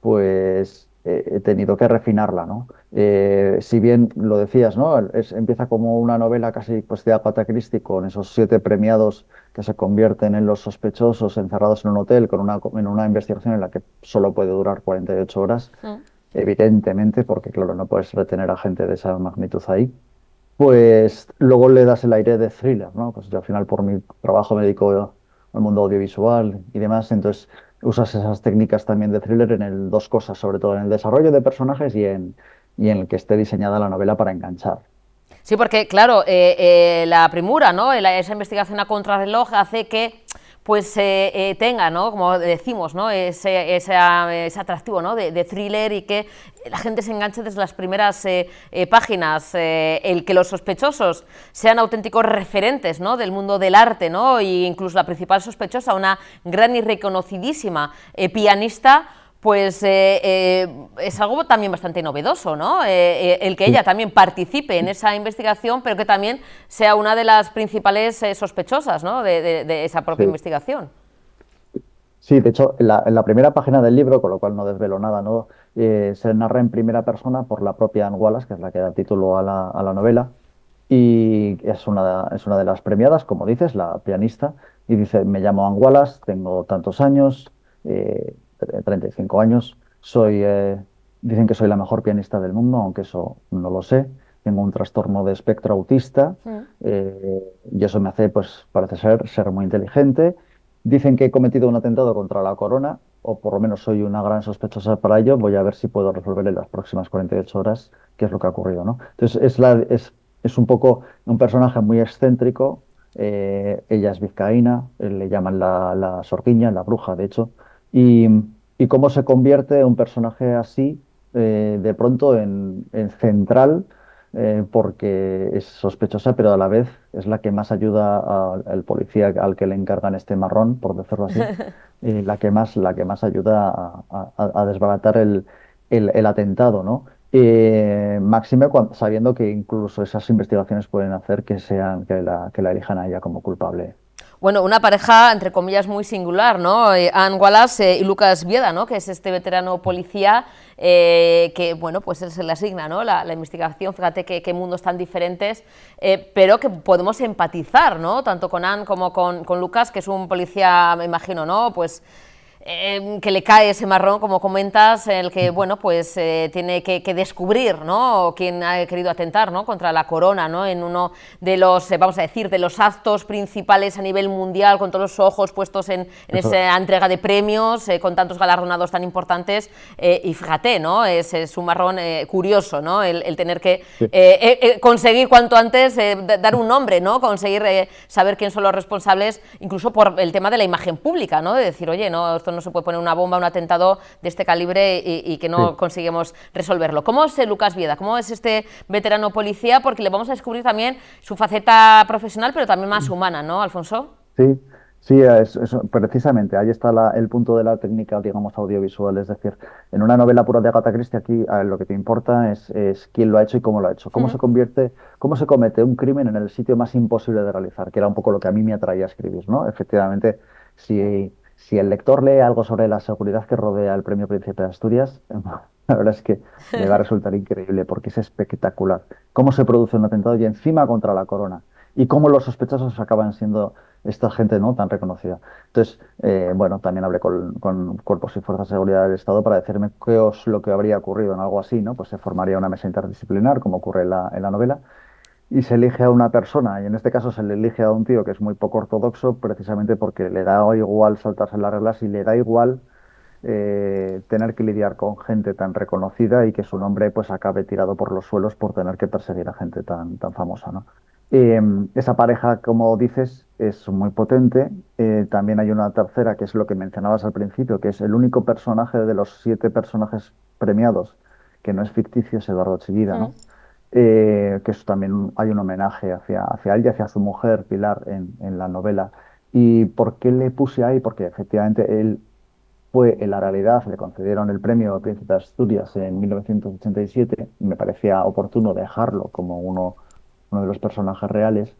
pues he tenido que refinarla, ¿no? Si bien lo decías, ¿no?, empieza como una novela casi pues de Agatha Christie, con esos 7 premiados que se convierten en los sospechosos encerrados en un hotel en una investigación en la que solo puede durar 48 horas, evidentemente, porque claro, no puedes retener a gente de esa magnitud ahí, pues luego le das el aire de thriller, ¿no? Pues yo al final por mi trabajo me dedico al mundo audiovisual y demás, entonces usas esas técnicas también de thriller en 2 cosas, sobre todo en el desarrollo de personajes y en el que esté diseñada la novela para enganchar.
Sí, porque claro, la premura, ¿no?, esa investigación a contrarreloj hace que pues tenga, ¿no?, como decimos, ¿no?, ese atractivo, ¿no?, de thriller, y que la gente se enganche desde las primeras páginas, el que los sospechosos sean auténticos referentes, ¿no?, del mundo del arte, ¿no?, e incluso la principal sospechosa, una gran y reconocidísima pianista, pues es algo también bastante novedoso, ¿no? El que ella también participe en esa investigación, pero que también sea una de las principales sospechosas, ¿no?, de esa propia investigación.
Sí, de hecho, en la primera página del libro, con lo cual no desvelo nada, ¿no?, se narra en primera persona por la propia Anne Wallace, que es la que da título a la novela, y es una de las premiadas, como dices, la pianista, y dice: me llamo Anne Wallace, tengo tantos años, 35 años. Dicen que soy la mejor pianista del mundo, aunque eso no lo sé. Tengo un trastorno de espectro autista y eso me hace, pues, parece ser muy inteligente. Dicen que he cometido un atentado contra la corona, o por lo menos soy una gran sospechosa para ello. Voy a ver si puedo resolver en las próximas 48 horas qué es lo que ha ocurrido, ¿no? Entonces, es un poco un personaje muy excéntrico. Ella es vizcaína, le llaman la Sorquiña, la bruja, de hecho. Y, y cómo se convierte un personaje así, de pronto en central, porque es sospechosa, pero a la vez es la que más ayuda al policía al que le encargan este marrón, por decirlo así, la que más ayuda a desbaratar el atentado, ¿no? Máxime sabiendo que incluso esas investigaciones pueden hacer que la elijan a ella como culpable.
Bueno, una pareja, entre comillas, muy singular, ¿no? Anne Wallace y Lucas Bieda, ¿no? Que es este veterano policía que, bueno, pues se le asigna, ¿no? La investigación. Fíjate qué mundos tan diferentes, pero que podemos empatizar, ¿no? Tanto con Anne como con Lucas, que es un policía, me imagino, ¿no? Pues que le cae ese marrón, como comentas, en el que, bueno, pues tiene que descubrir, ¿no? Quién ha querido atentar, ¿no? Contra la corona, ¿no? En uno de los, vamos a decir, de los actos principales a nivel mundial, con todos los ojos puestos en esa entrega de premios, con tantos galardonados tan importantes, y fíjate, ¿no? Es un marrón curioso, ¿no? El tener que conseguir cuanto antes dar un nombre, ¿no? Conseguir saber quién son los responsables, incluso por el tema de la imagen pública, ¿no? De decir, oye, no, esto no se puede poner una bomba, un atentado de este calibre y que no conseguimos resolverlo. ¿Cómo es Lucas Bieda? ¿Cómo es este veterano policía? Porque le vamos a descubrir también su faceta profesional, pero también más humana, ¿no, Alfonso?
Sí, sí, precisamente, ahí está el punto de la técnica, digamos, audiovisual. Es decir, en una novela pura de Agatha Christie, aquí lo que te importa es quién lo ha hecho y cómo lo ha hecho. Cómo se comete un crimen en el sitio más imposible de realizar, que era un poco lo que a mí me atraía a escribir, ¿no? Efectivamente, si el lector lee algo sobre la seguridad que rodea el Premio Príncipe de Asturias, la verdad es que le va a resultar increíble, porque es espectacular. Cómo se produce un atentado y encima contra la corona, y cómo los sospechosos acaban siendo esta gente, ¿no?, tan reconocida. Entonces, bueno, también hablé con cuerpos y fuerzas de seguridad del Estado para decirme qué es lo que habría ocurrido en algo así, ¿no? Pues se formaría una mesa interdisciplinar, como ocurre en la novela, y se elige a una persona, y en este caso se le elige a un tío que es muy poco ortodoxo, precisamente porque le da igual saltarse las reglas y le da igual tener que lidiar con gente tan reconocida y que su nombre, pues, acabe tirado por los suelos por tener que perseguir a gente tan famosa, ¿no? Esa pareja, como dices, es muy potente. También hay una tercera, que es lo que mencionabas al principio, que es el único personaje de los 7 personajes premiados que no es ficticio, es Eduardo Chillida, ¿no? Que también hay un homenaje hacia él y hacia su mujer, Pilar, en la novela. ¿Y por qué le puse ahí? Porque efectivamente él en la realidad, le concedieron el premio Príncipe de Asturias en 1987, y me parecía oportuno dejarlo como uno de los personajes reales,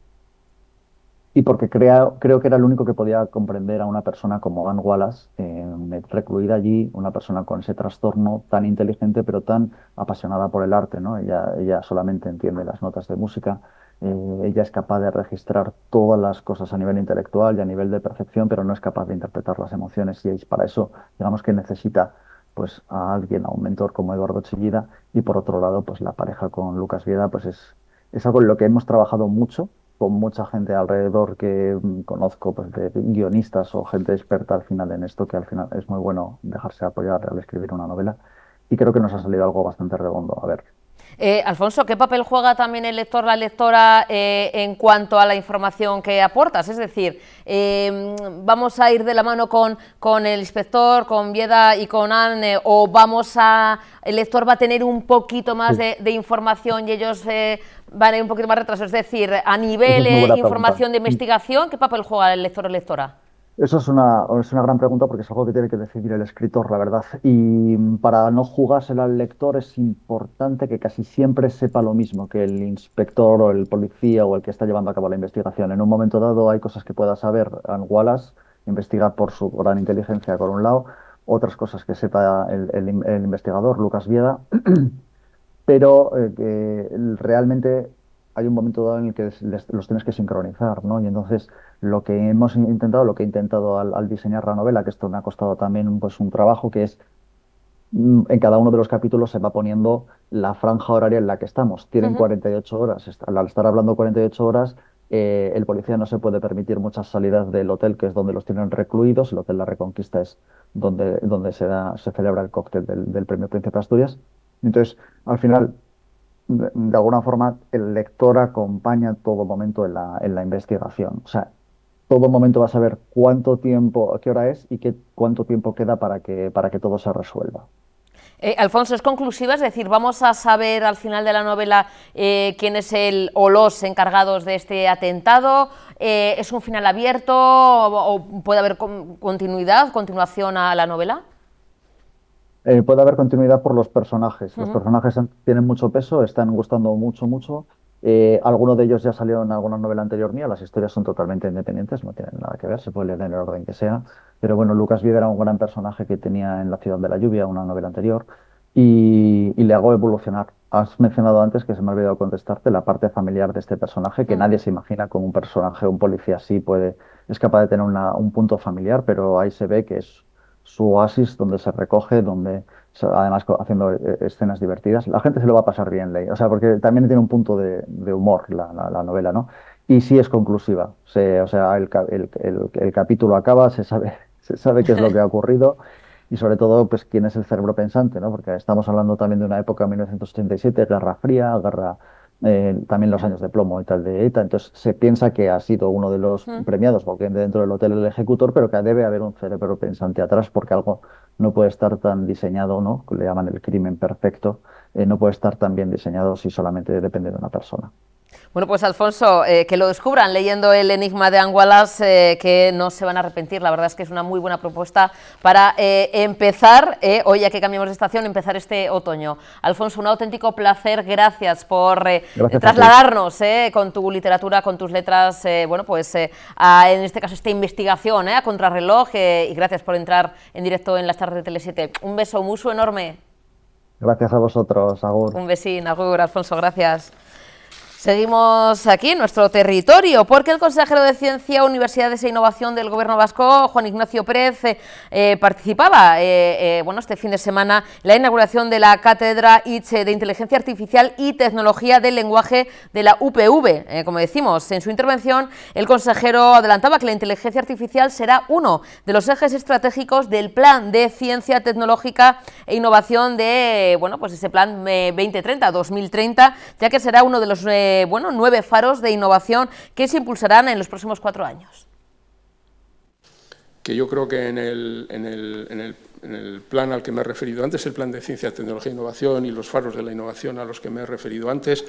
y porque creo que era el único que podía comprender a una persona como Anne Wallace, recluida allí, una persona con ese trastorno tan inteligente pero tan apasionada por el arte, ¿no? Ella solamente entiende las notas de música, ella es capaz de registrar todas las cosas a nivel intelectual y a nivel de percepción, pero no es capaz de interpretar las emociones, y para eso, digamos, que necesita, pues, a alguien, a un mentor como Eduardo Chillida. Y por otro lado, pues la pareja con Lucas Bieda, pues es algo en lo que hemos trabajado mucho, con mucha gente alrededor que conozco, pues, de guionistas o gente experta al final en esto, que al final es muy bueno dejarse apoyar al escribir una novela, y creo que nos ha salido algo bastante redondo. A ver.
Alfonso, ¿qué papel juega también el lector, la lectora, en cuanto a la información que aportas? Es decir, ¿vamos a ir de la mano con el inspector, con Bieda y con Anne, o el lector va a tener un poquito más de información y ellos van a ir un poquito más retraso? Es decir, a nivel información de investigación, ¿qué papel juega el lector o lectora?
Eso es una gran pregunta, porque es algo que tiene que decidir el escritor, la verdad. Y para no jugársela al lector es importante que casi siempre sepa lo mismo que el inspector o el policía o el que está llevando a cabo la investigación. En un momento dado hay cosas que pueda saber Anne Wallace, investiga por su gran inteligencia por un lado, otras cosas que sepa el investigador, Lucas Bieda, pero realmente hay un momento dado en el que los tienes que sincronizar, ¿no? Y entonces lo que hemos intentado, lo que he intentado al diseñar la novela, que esto me ha costado también pues, un trabajo, que es en cada uno de los capítulos se va poniendo la franja horaria en la que estamos. Tienen 48 horas. Al estar hablando 48 horas, el policía no se puede permitir muchas salidas del hotel, que es donde los tienen recluidos. El Hotel La Reconquista es donde se celebra el cóctel del Premio Príncipe de Asturias. Entonces, al final, de alguna forma, el lector acompaña todo momento en la investigación. O sea, todo momento va a saber cuánto tiempo, a qué hora es y cuánto tiempo queda para que todo se resuelva.
Alfonso, ¿es conclusiva? Es decir, ¿vamos a saber al final de la novela quién es el o los encargados de este atentado? ¿Es un final abierto o puede haber continuación a la novela?
Puede haber continuidad por los personajes. Los personajes tienen mucho peso, están gustando mucho. Algunos de ellos ya salieron en alguna novela anterior mía. Las historias son totalmente independientes, no tienen nada que ver, se puede leer en el orden que sea. Pero bueno, Lucas Vida era un gran personaje que tenía en La Ciudad de la Lluvia, una novela anterior, y le hago evolucionar. Has mencionado antes, que se me ha olvidado contestarte, la parte familiar de este personaje, que nadie se imagina como un personaje, un policía así es capaz de tener un punto familiar, pero ahí se ve que es su oasis donde se recoge, donde además haciendo escenas divertidas. La gente se lo va a pasar bien, o sea, porque también tiene un punto de humor la novela, ¿no? Y sí es conclusiva. O sea, el capítulo acaba, se sabe qué es lo que ha ocurrido y sobre todo, pues, quién es el cerebro pensante, ¿no? Porque estamos hablando también de una época, 1987, Guerra Fría, también los años de plomo y tal de ETA, entonces se piensa que ha sido uno de los premiados, porque dentro del hotel el ejecutor, pero que debe haber un cerebro pensante atrás, porque algo no puede estar tan diseñado, ¿no? Le llaman el crimen perfecto, no puede estar tan bien diseñado si solamente depende de una persona.
Bueno, pues Alfonso, que lo descubran leyendo El enigma de Anne Wallace, que no se van a arrepentir. La verdad es que es una muy buena propuesta para empezar, hoy ya que cambiamos de estación, empezar este otoño. Alfonso, un auténtico placer, gracias por trasladarnos con tu literatura, con tus letras, bueno, pues en este caso esta investigación a contrarreloj, y gracias por entrar en directo en las tardes de Tele7. Un beso, mucho enorme.
Gracias a vosotros, agur.
Un besín, agur, Alfonso, gracias. Seguimos aquí en nuestro territorio, porque el consejero de Ciencia, Universidades e Innovación del Gobierno vasco, Juan Ignacio Pérez, participaba bueno, este fin de semana en la inauguración de la Cátedra ITSE de Inteligencia Artificial y Tecnología del Lenguaje de la UPV. Como decimos, en su intervención, el consejero adelantaba que la inteligencia artificial será uno de los ejes estratégicos del Plan de Ciencia Tecnológica e Innovación de, bueno, pues ese Plan 2030, ya que será uno de los 9 faros de innovación que se impulsarán en los próximos 4 años.
Que yo creo que en el plan al que me he referido antes, el Plan de Ciencia, Tecnología e Innovación y los faros de la innovación a los que me he referido antes,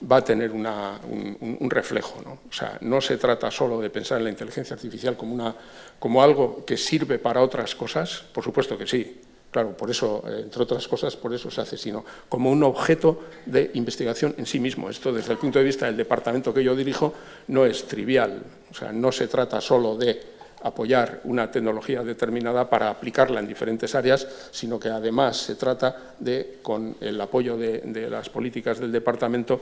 va a tener un reflejo, ¿no? O sea, no se trata solo de pensar en la inteligencia artificial como algo que sirve para otras cosas, por supuesto que sí. Claro, por eso, entre otras cosas, por eso se hace, sino como un objeto de investigación en sí mismo. Esto, desde el punto de vista del departamento que yo dirijo, no es trivial. O sea, no se trata solo de apoyar una tecnología determinada para aplicarla en diferentes áreas, sino que además se trata de, con el apoyo de las políticas del departamento,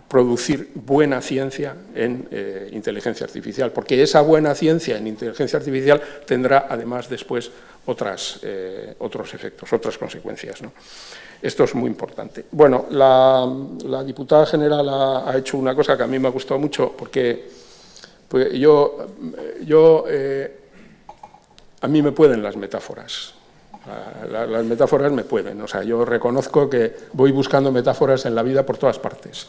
producir buena ciencia en inteligencia artificial, porque esa buena ciencia en inteligencia artificial tendrá además después otros efectos, otras consecuencias, ¿no? Esto es muy importante. Bueno, la diputada general ha hecho una cosa que a mí me ha gustado mucho, porque pues a mí me pueden las metáforas. Las metáforas me pueden, o sea, yo reconozco que voy buscando metáforas en la vida por todas partes.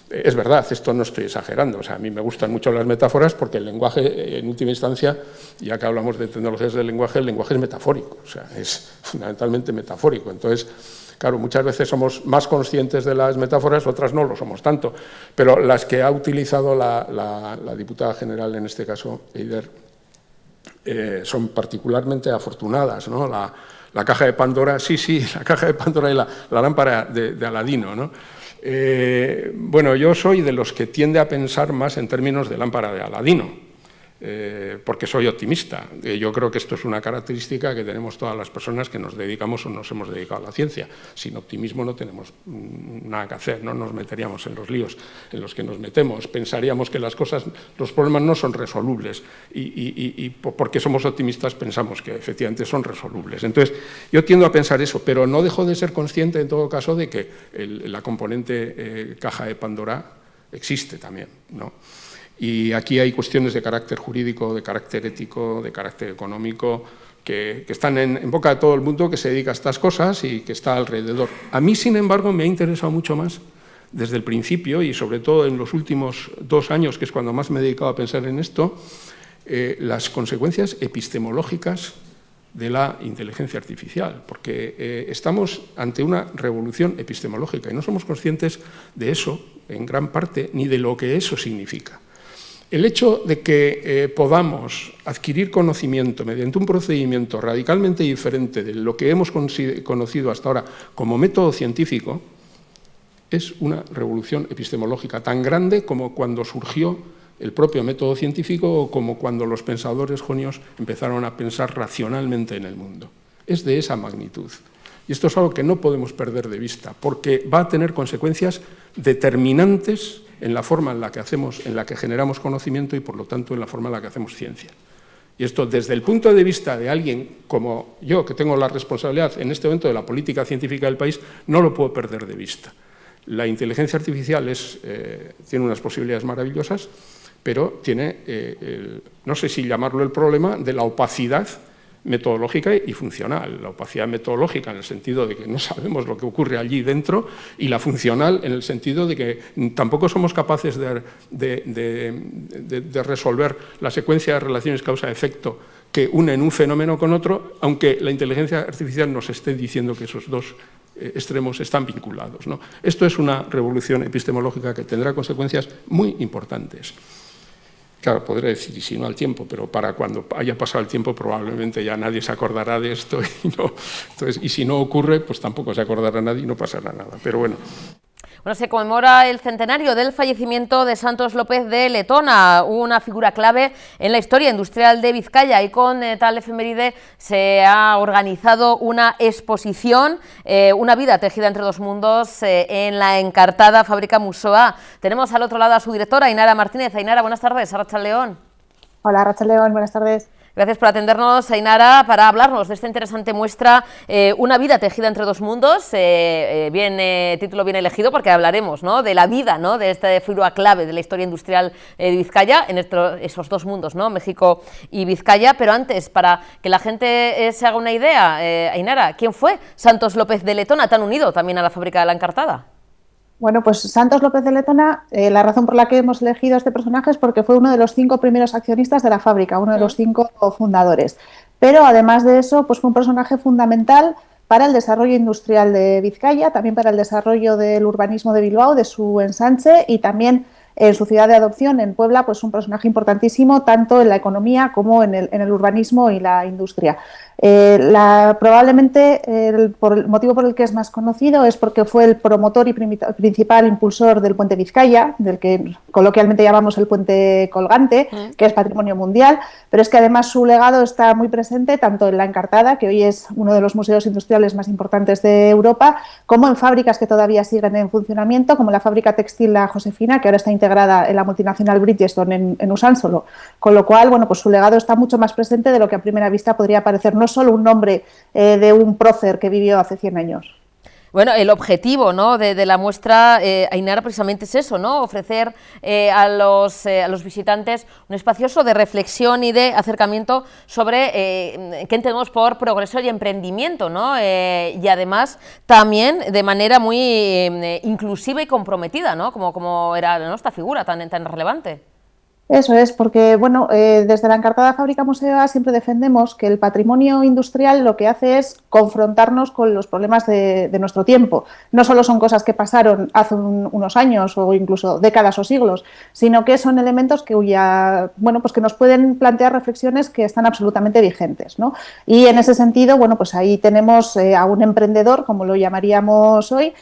Es verdad, esto no estoy exagerando, o sea, a mí me gustan mucho las metáforas porque el lenguaje, en última instancia, ya que hablamos de tecnologías del lenguaje, el lenguaje es metafórico, o sea, es fundamentalmente metafórico. Entonces, claro, muchas veces somos más conscientes de las metáforas, otras no lo somos tanto, pero las que ha utilizado la diputada general, en este caso, Eider, son particularmente afortunadas, ¿no? La caja de Pandora, sí, la caja de Pandora y la lámpara de Aladino, ¿no? Bueno, yo soy de los que tiende a pensar más en términos de lámpara de Aladino. porque soy optimista. Yo creo que esto es una característica que tenemos todas las personas que nos dedicamos o nos hemos dedicado a la ciencia. Sin optimismo no tenemos nada que hacer, no nos meteríamos en los líos en los que nos metemos. Pensaríamos que los problemas no son resolubles y porque somos optimistas pensamos que efectivamente son resolubles. Entonces, yo tiendo a pensar eso, pero no dejo de ser consciente en todo caso de que la componente caja de Pandora existe también, ¿no? Y aquí hay cuestiones de carácter jurídico, de carácter ético, de carácter económico, que están en boca de todo el mundo que se dedica a estas cosas y que está alrededor. A mí, sin embargo, me ha interesado mucho más desde el principio y sobre todo en los últimos 2 años, que es cuando más me he dedicado a pensar en esto, las consecuencias epistemológicas de la inteligencia artificial, porque estamos ante una revolución epistemológica y no somos conscientes de eso, en gran parte, ni de lo que eso significa. El hecho de que podamos adquirir conocimiento mediante un procedimiento radicalmente diferente de lo que hemos conocido hasta ahora como método científico es una revolución epistemológica tan grande como cuando surgió el propio método científico o como cuando los pensadores jonios empezaron a pensar racionalmente en el mundo. Es de esa magnitud. Y esto es algo que no podemos perder de vista, porque va a tener consecuencias determinantes en la forma en la que generamos conocimiento y, por lo tanto, en la forma en la que hacemos ciencia. Y esto, desde el punto de vista de alguien como yo, que tengo la responsabilidad en este momento de la política científica del país, no lo puedo perder de vista. La inteligencia artificial tiene unas posibilidades maravillosas, pero tiene, no sé si llamarlo el problema, de la opacidad metodológica y funcional. La opacidad metodológica en el sentido de que no sabemos lo que ocurre allí dentro y la funcional en el sentido de que tampoco somos capaces de resolver la secuencia de relaciones causa-efecto que unen un fenómeno con otro, aunque la inteligencia artificial nos esté diciendo que esos dos extremos están vinculados, ¿no? Esto es una revolución epistemológica que tendrá consecuencias muy importantes. Claro, podré decir, y si no al tiempo, pero para cuando haya pasado el tiempo probablemente ya nadie se acordará de esto y si no ocurre, pues tampoco se acordará nadie y no pasará nada. Pero bueno.
Bueno, se conmemora el centenario del fallecimiento de Santos López de Letona, una figura clave en la historia industrial de Vizcaya, y con tal efeméride se ha organizado una exposición, una vida tejida entre dos mundos, en la encartada Fábrica Musoa. Tenemos al otro lado a su directora, Ainara Martínez. Ainara, buenas tardes. Arratsaldeon.
Hola, Arratsaldeon, buenas tardes.
Gracias por atendernos, Ainara, para hablarnos de esta interesante muestra, una vida tejida entre dos mundos. Título bien elegido, porque hablaremos, ¿no?, de la vida, ¿no?, de esta figura clave de la historia industrial de Vizcaya, en esos dos mundos, ¿no?, México y Vizcaya. Pero antes, para que la gente se haga una idea, Ainara, ¿quién fue Santos López de Letona, tan unido también a la fábrica de la Encartada?
Bueno, pues Santos López de Letona, la razón por la que hemos elegido a este personaje es porque fue uno de los 5 primeros accionistas de la fábrica, uno de los 5 fundadores. Pero además de eso, pues fue un personaje fundamental para el desarrollo industrial de Vizcaya, también para el desarrollo del urbanismo de Bilbao, de su ensanche, y también en su ciudad de adopción, en Puebla, pues un personaje importantísimo tanto en la economía como en el urbanismo y la industria. Probablemente el motivo por el que es más conocido es porque fue el promotor y principal impulsor del puente Vizcaya, del que coloquialmente llamamos el puente colgante, que es patrimonio mundial, pero es que además su legado está muy presente tanto en la Encartada, que hoy es uno de los museos industriales más importantes de Europa, como en fábricas que todavía siguen en funcionamiento, como la fábrica textil La Josefina, que ahora está integrada en la multinacional Bridgestone en Usánsolo, con lo cual, bueno, pues su legado está mucho más presente de lo que a primera vista podría parecer, no solo un nombre de un prócer que vivió hace 100 años.
Bueno, el objetivo, ¿no?, de la muestra, Ainara, precisamente es eso, ¿no?, ofrecer a los visitantes un espacioso de reflexión y de acercamiento sobre qué entendemos por progreso y emprendimiento, ¿no?, y además también de manera muy inclusiva y comprometida, ¿no?, como era, ¿no?, esta figura tan relevante.
Eso es, porque bueno, desde la Encartada Fábrica Museoa siempre defendemos que el patrimonio industrial lo que hace es confrontarnos con los problemas de nuestro tiempo. No solo son cosas que pasaron hace unos años o incluso décadas o siglos, sino que son elementos que que nos pueden plantear reflexiones que están absolutamente vigentes, ¿no? Y en ese sentido, bueno, pues ahí tenemos a un emprendedor, como lo llamaríamos hoy,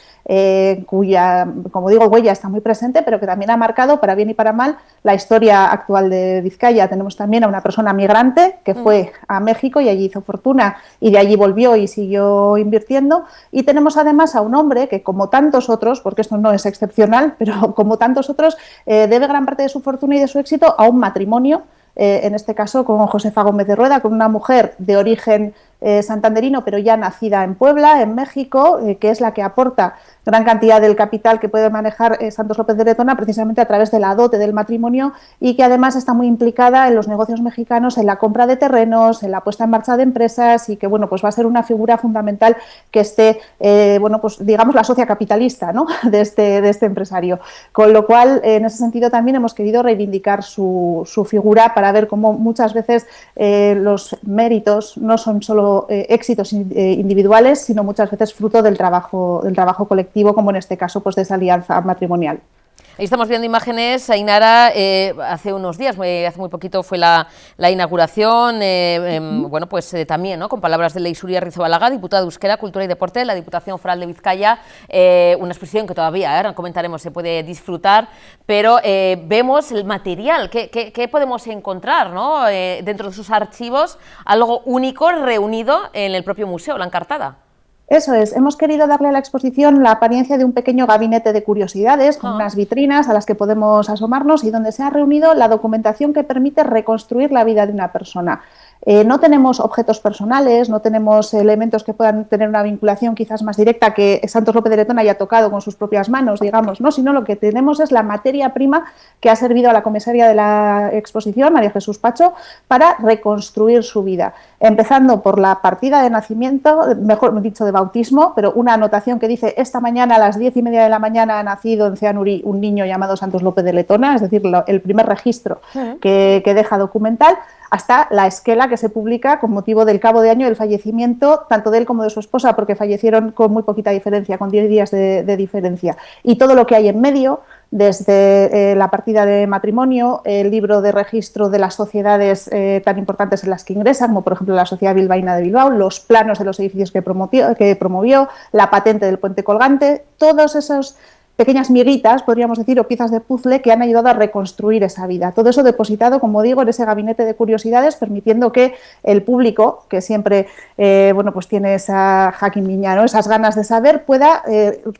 cuya, como digo, huella está muy presente, pero que también ha marcado, para bien y para mal, la historia actual de Vizcaya. Tenemos también a una persona migrante que fue a México y allí hizo fortuna y de allí volvió y siguió invirtiendo. Y tenemos además a un hombre que, como tantos otros, porque esto no es excepcional, pero como tantos otros, debe gran parte de su fortuna y de su éxito a un matrimonio, en este caso con Josefa Gómez de Rueda, con una mujer de origen santanderino, pero ya nacida en Puebla, en México, que es la que aporta gran cantidad del capital que puede manejar Santos López de Letona precisamente a través de la dote del matrimonio, y que además está muy implicada en los negocios mexicanos, en la compra de terrenos, en la puesta en marcha de empresas, y que bueno, pues va a ser una figura fundamental que esté, bueno, pues digamos la socia capitalista, ¿no?, de este empresario. Con lo cual, en ese sentido también hemos querido reivindicar su figura para ver cómo muchas veces los méritos no son solo éxitos individuales, sino muchas veces fruto del trabajo colectivo, como en este caso pues de esa alianza matrimonial.
Ahí estamos viendo imágenes, Ainara, hace unos días, hace muy poquito fue la inauguración, bueno, pues también, ¿no?, con palabras de Leixuri Arrizabalaga, diputada de Euskera, Cultura y Deporte de la Diputación Foral de Vizcaya, una exposición que todavía, ahora comentaremos, se puede disfrutar, pero vemos el material, ¿qué podemos encontrar, ¿no?, dentro de sus archivos, algo único reunido en el propio museo, la Encartada?
Eso es, hemos querido darle a la exposición la apariencia de un pequeño gabinete de curiosidades con unas vitrinas a las que podemos asomarnos y donde se ha reunido la documentación que permite reconstruir la vida de una persona. No tenemos objetos personales, no tenemos elementos que puedan tener una vinculación quizás más directa que Santos López de Letona haya tocado con sus propias manos, digamos, ¿no?, sino lo que tenemos es la materia prima que ha servido a la comisaria de la exposición, María Jesús Pacho, para reconstruir su vida, empezando por la partida de nacimiento, mejor dicho de bautismo, pero una anotación que dice: esta mañana a las 10:30 de la mañana ha nacido en Ceanuri un niño llamado Santos López de Letona, es decir, el primer registro que deja documental, hasta la esquela que se publica con motivo del cabo de año del fallecimiento, tanto de él como de su esposa, porque fallecieron con muy poquita diferencia, con 10 días de diferencia. Y todo lo que hay en medio, desde la partida de matrimonio, el libro de registro de las sociedades tan importantes en las que ingresa, como por ejemplo la Sociedad Bilbaína de Bilbao, los planos de los edificios que promovió, la patente del puente colgante, todos esos pequeñas miguitas, podríamos decir, o piezas de puzzle que han ayudado a reconstruir esa vida. Todo eso depositado, como digo, en ese gabinete de curiosidades, permitiendo que el público, que siempre bueno, pues tiene esa jaquimiña, ¿no?, esas ganas de saber, pueda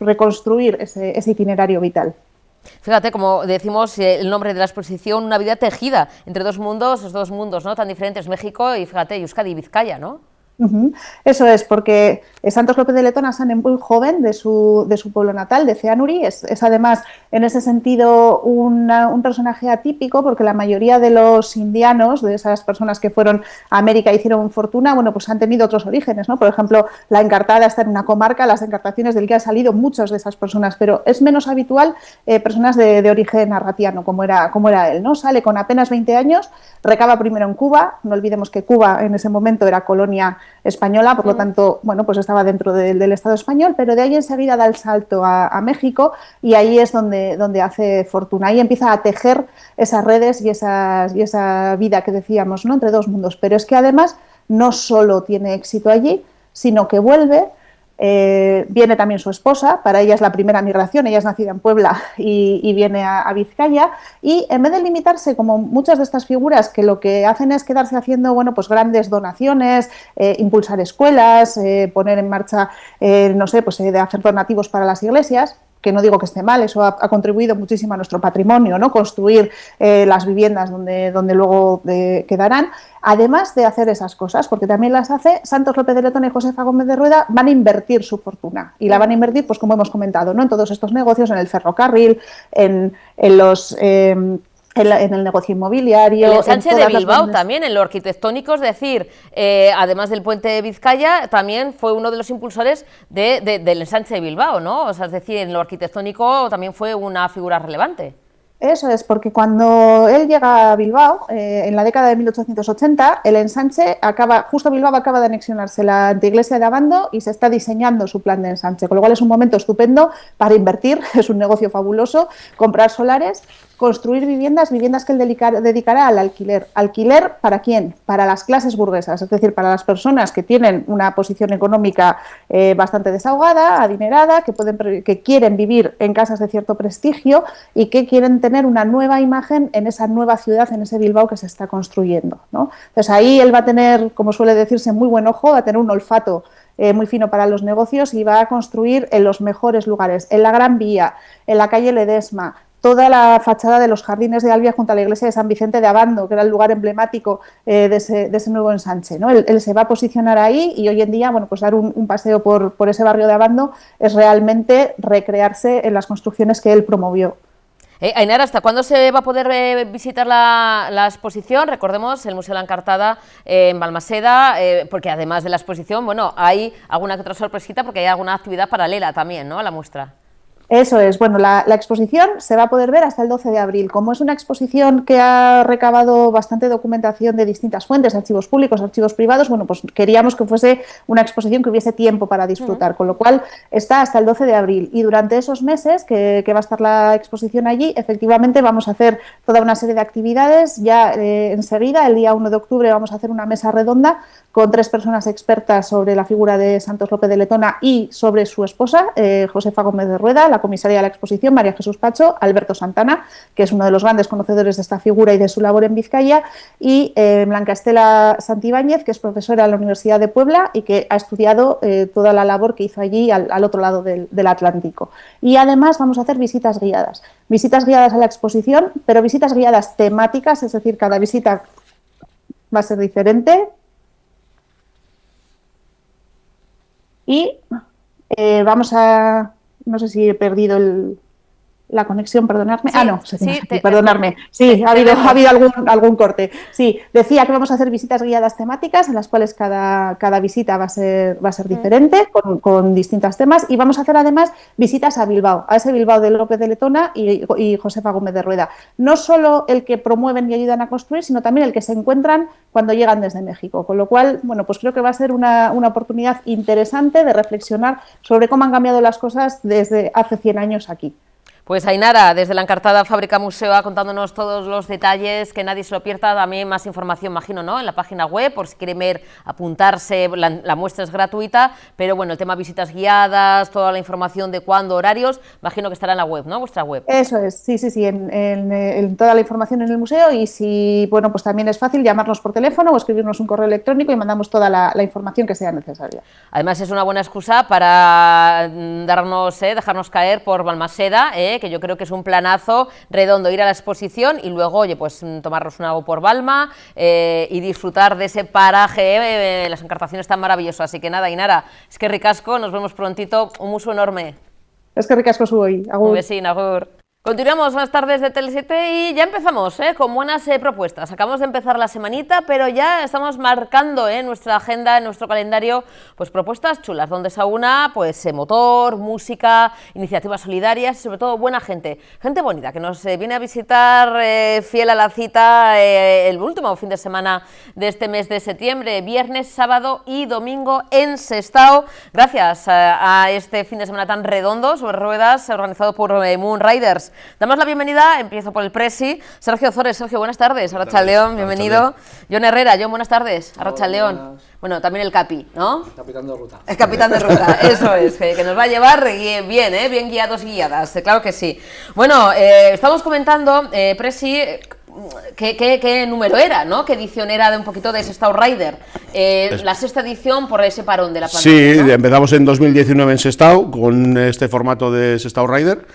reconstruir ese itinerario vital.
Fíjate, como decimos, el nombre de la exposición, una vida tejida entre dos mundos, esos dos mundos, ¿no?, tan diferentes, México y, fíjate, Euskadi y Vizcaya, ¿no?
Eso es, porque Santos López de Letona sale muy joven de su pueblo natal, de Ceanuri. Es además, en ese sentido, un personaje atípico, porque la mayoría de los indianos, de esas personas que fueron a América y hicieron fortuna, bueno, pues han tenido otros orígenes, ¿no? Por ejemplo, la Encartada está en una comarca, las encartaciones del que han salido muchas de esas personas, pero es menos habitual personas de origen arratiano, como era él, ¿no? Sale con apenas 20 años, recaba primero en Cuba, no olvidemos que Cuba en ese momento era colonia española, por lo tanto, bueno, pues estaba dentro del Estado español, pero de ahí enseguida da el salto a México, y ahí es donde hace fortuna. Ahí empieza a tejer esas redes y esa vida que decíamos, ¿no?, entre dos mundos. Pero es que además no solo tiene éxito allí, sino que vuelve. Viene también su esposa, para ella es la primera migración, ella es nacida en Puebla y viene a Vizcaya, y en vez de limitarse, como muchas de estas figuras que lo que hacen es quedarse haciendo, bueno, pues grandes donaciones, impulsar escuelas, poner en marcha, no sé, pues de hacer donativos para las iglesias, que no digo que esté mal, eso ha contribuido muchísimo a nuestro patrimonio, ¿no?, construir las viviendas donde luego quedarán. Además de hacer esas cosas, porque también las hace, Santos López de Letona y Josefa Gómez de Rueda van a invertir su fortuna, y la van a invertir, pues como hemos comentado, ¿no?, en todos estos negocios, en el ferrocarril, en el negocio inmobiliario.
El ensanche de Bilbao también, en lo arquitectónico, es decir, además del puente de Vizcaya, también fue uno de los impulsores del ensanche de Bilbao, ¿no? O sea, es decir, en lo arquitectónico también fue una figura relevante.
Eso es, porque cuando él llega a Bilbao, en la década de 1880, el ensanche justo Bilbao acaba de anexionarse la anteiglesia de Abando y se está diseñando su plan de ensanche, con lo cual es un momento estupendo para invertir, es un negocio fabuloso, comprar solares construir viviendas que él dedicará al alquiler. ¿Alquiler para quién? Para las clases burguesas, es decir, para las personas que tienen una posición económica bastante desahogada, adinerada, que quieren vivir en casas de cierto prestigio y que quieren tener una nueva imagen en esa nueva ciudad, en ese Bilbao que se está construyendo, ¿no? Entonces ahí él va a tener, como suele decirse, muy buen ojo, va a tener un olfato muy fino para los negocios y va a construir en los mejores lugares, en la Gran Vía, en la calle Ledesma, toda la fachada de los jardines de Albia junto a la iglesia de San Vicente de Abando, que era el lugar emblemático de ese nuevo ensanche, ¿no? Él se va a posicionar ahí y hoy en día, bueno, pues dar un paseo por ese barrio de Abando es realmente recrearse en las construcciones que él promovió.
Ainara, ¿hasta cuándo se va a poder visitar la exposición? Recordemos, el Museo de la Encartada en Balmaseda, porque además de la exposición, bueno, hay alguna que otra sorpresita porque hay alguna actividad paralela también, ¿no?, a la muestra.
Eso es, bueno, la exposición se va a poder ver hasta el 12 de abril. Como es una exposición que ha recabado bastante documentación de distintas fuentes, archivos públicos, archivos privados, bueno, pues queríamos que fuese una exposición que hubiese tiempo para disfrutar, con lo cual está hasta el 12 de abril. Y durante esos meses que va a estar la exposición allí, efectivamente vamos a hacer toda una serie de actividades. Ya enseguida, el día 1 de octubre, vamos a hacer una mesa redonda con 3 personas expertas sobre la figura de Santos López de Letona y sobre su esposa, Josefa Gómez de Rueda, la comisaria de la exposición, María Jesús Pacho, Alberto Santana, que es uno de los grandes conocedores de esta figura y de su labor en Vizcaya, y Blanca Estela Santibáñez, que es profesora en la Universidad de Puebla y que ha estudiado toda la labor que hizo allí al otro lado del Atlántico. Y además vamos a hacer visitas guiadas a la exposición, pero visitas guiadas temáticas, es decir, cada visita va a ser diferente. Y vamos a... No sé si he perdido la conexión, perdonadme.
Sí,
no, perdonadme. Sí, ha habido algún corte. Sí, decía que vamos a hacer visitas guiadas temáticas en las cuales cada visita va a ser diferente, con distintos temas, y vamos a hacer además visitas a Bilbao, a ese Bilbao de López de Letona y Josefa Gómez de Rueda. No solo el que promueven y ayudan a construir, sino también el que se encuentran cuando llegan desde México. Con lo cual, bueno, pues creo que va a ser una oportunidad interesante de reflexionar sobre cómo han cambiado las cosas desde hace 100 años aquí.
Pues Ainara, desde la Encartada Fábrica Museo, contándonos todos los detalles, que nadie se lo pierda. También más información, imagino, ¿no?, en la página web, por si quieren ver, apuntarse. La muestra es gratuita, pero bueno, el tema visitas guiadas, toda la información de cuándo, horarios, imagino que estará en la web, ¿no?, vuestra web.
Eso es, sí, en toda la información en el museo, y si, bueno, pues también es fácil llamarnos por teléfono o escribirnos un correo electrónico y mandamos toda la información que sea necesaria.
Además es una buena excusa para dejarnos caer por Balmaseda, que yo creo que es un planazo redondo, ir a la exposición y luego, oye, pues tomarnos un agua por Balma y disfrutar de ese paraje, las encartaciones tan maravillosas. Así que nada, Ainara, es que ricasco, nos vemos prontito, un muso enorme.
Es que ricasco su hoy, agur.
Un besín, agur. Continuamos más tardes de Tele7 y ya empezamos con buenas propuestas. Acabamos de empezar la semanita, pero ya estamos marcando nuestra agenda, en nuestro calendario, pues propuestas chulas, donde se aúna pues motor, música, iniciativas solidarias y sobre todo buena gente bonita que nos viene a visitar fiel a la cita el último fin de semana de este mes de septiembre, viernes, sábado y domingo en Sestao, gracias a este fin de semana tan redondo sobre ruedas organizado por Moon Riders. Damos la bienvenida, empiezo por el presi, Sergio Zores. Sergio, buenas tardes, Arratsaldeon, bienvenido. Jon Herrera, Jon, buenas tardes, Arratsaldeon. Bueno, también el Capi, ¿no?
Capitán de ruta.
El capitán de ruta, eso es, que nos va a llevar bien, bien guiados y guiadas, claro que sí. Bueno, estamos comentando, presi, ¿qué número era, ¿no? ¿Qué edición era de un poquito de Sestao Rider? La sexta edición por ese parón de la pandemia.
Sí,
¿no?
Empezamos en 2019 en Sestao con este formato de Sestao Rider.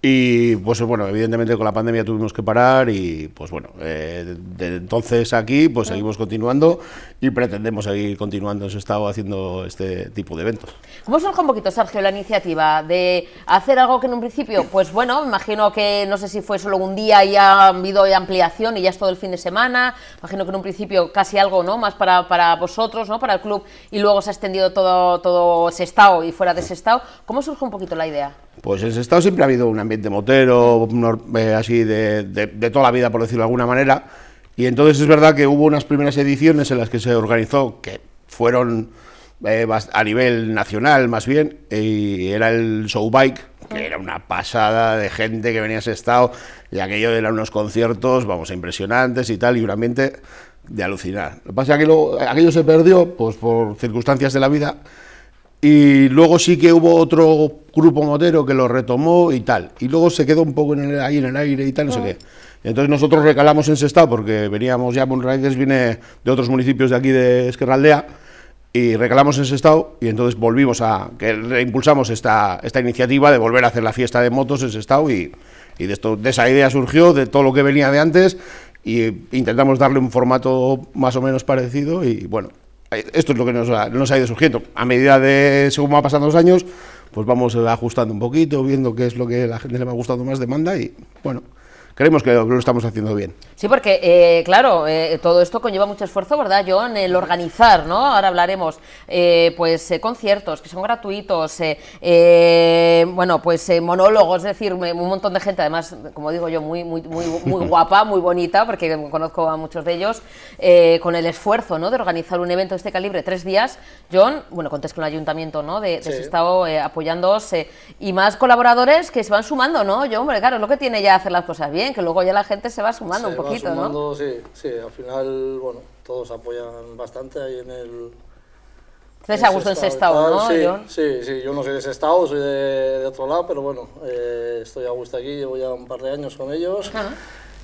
Y pues bueno, evidentemente con la pandemia tuvimos que parar y pues bueno, de entonces aquí pues seguimos continuando y pretendemos seguir continuando en Sestao haciendo este tipo de eventos.
¿Cómo surge un poquito, Sergio, la iniciativa de hacer algo que en un principio, pues bueno, imagino que no sé si fue solo un día y ha habido ampliación y ya es todo el fin de semana, imagino que en un principio casi algo, ¿no?, más para vosotros, ¿no?, para el club, y luego se ha extendido todo Sestao y fuera de Sestao. ¿Cómo surge un poquito la idea?
Pues en Sestao siempre ha habido un ambiente motero, así de toda la vida, por decirlo de alguna manera, y entonces es verdad que hubo unas primeras ediciones en las que se organizó, que fueron a nivel nacional más bien, y era el Showbike, que era una pasada de gente que venía a Sestao, y aquello eran unos conciertos, vamos, impresionantes y tal, y un ambiente de alucinar. Lo que pasa es que aquello se perdió, pues por circunstancias de la vida, y luego sí que hubo otro grupo motero que lo retomó y tal, y luego se quedó un poco ahí en el aire y tal, no sé qué. Entonces nosotros recalamos en Sestao, porque veníamos ya, Monriders viene de otros municipios de aquí de Ezkerraldea, y recalamos en Sestao, y entonces volvimos que reimpulsamos esta iniciativa de volver a hacer la fiesta de motos en Sestao, y de esa idea surgió, de todo lo que venía de antes, y intentamos darle un formato más o menos parecido, y bueno, esto es lo que nos ha ido surgiendo. A medida de, según va pasando los años, pues vamos ajustando un poquito, viendo qué es lo que a la gente le va gustando más, demanda, y bueno, creemos que lo estamos haciendo bien.
Sí, porque, claro, todo esto conlleva mucho esfuerzo, ¿verdad, John? El organizar, ¿no? Ahora hablaremos, conciertos que son gratuitos, bueno, pues monólogos, es decir, un montón de gente, además, como digo yo, muy guapa, muy bonita, porque conozco a muchos de ellos, con el esfuerzo, ¿no?, de organizar un evento de este calibre, 3 días. John, bueno, contéis con el ayuntamiento, ¿no?, de Sestao apoyándoos, y más colaboradores que se van sumando, ¿no? Yo, hombre, claro, es lo que tiene ya hacer las cosas bien, que luego ya la gente se va sumando un poquito, ¿no?
Sí, al final, bueno, todos apoyan bastante ahí en el...
Estáis a gusto en Sestao, ¿no, John?
Sí, yo no soy de Sestao, soy de otro lado, pero bueno, estoy a gusto aquí, llevo ya un par de años con ellos.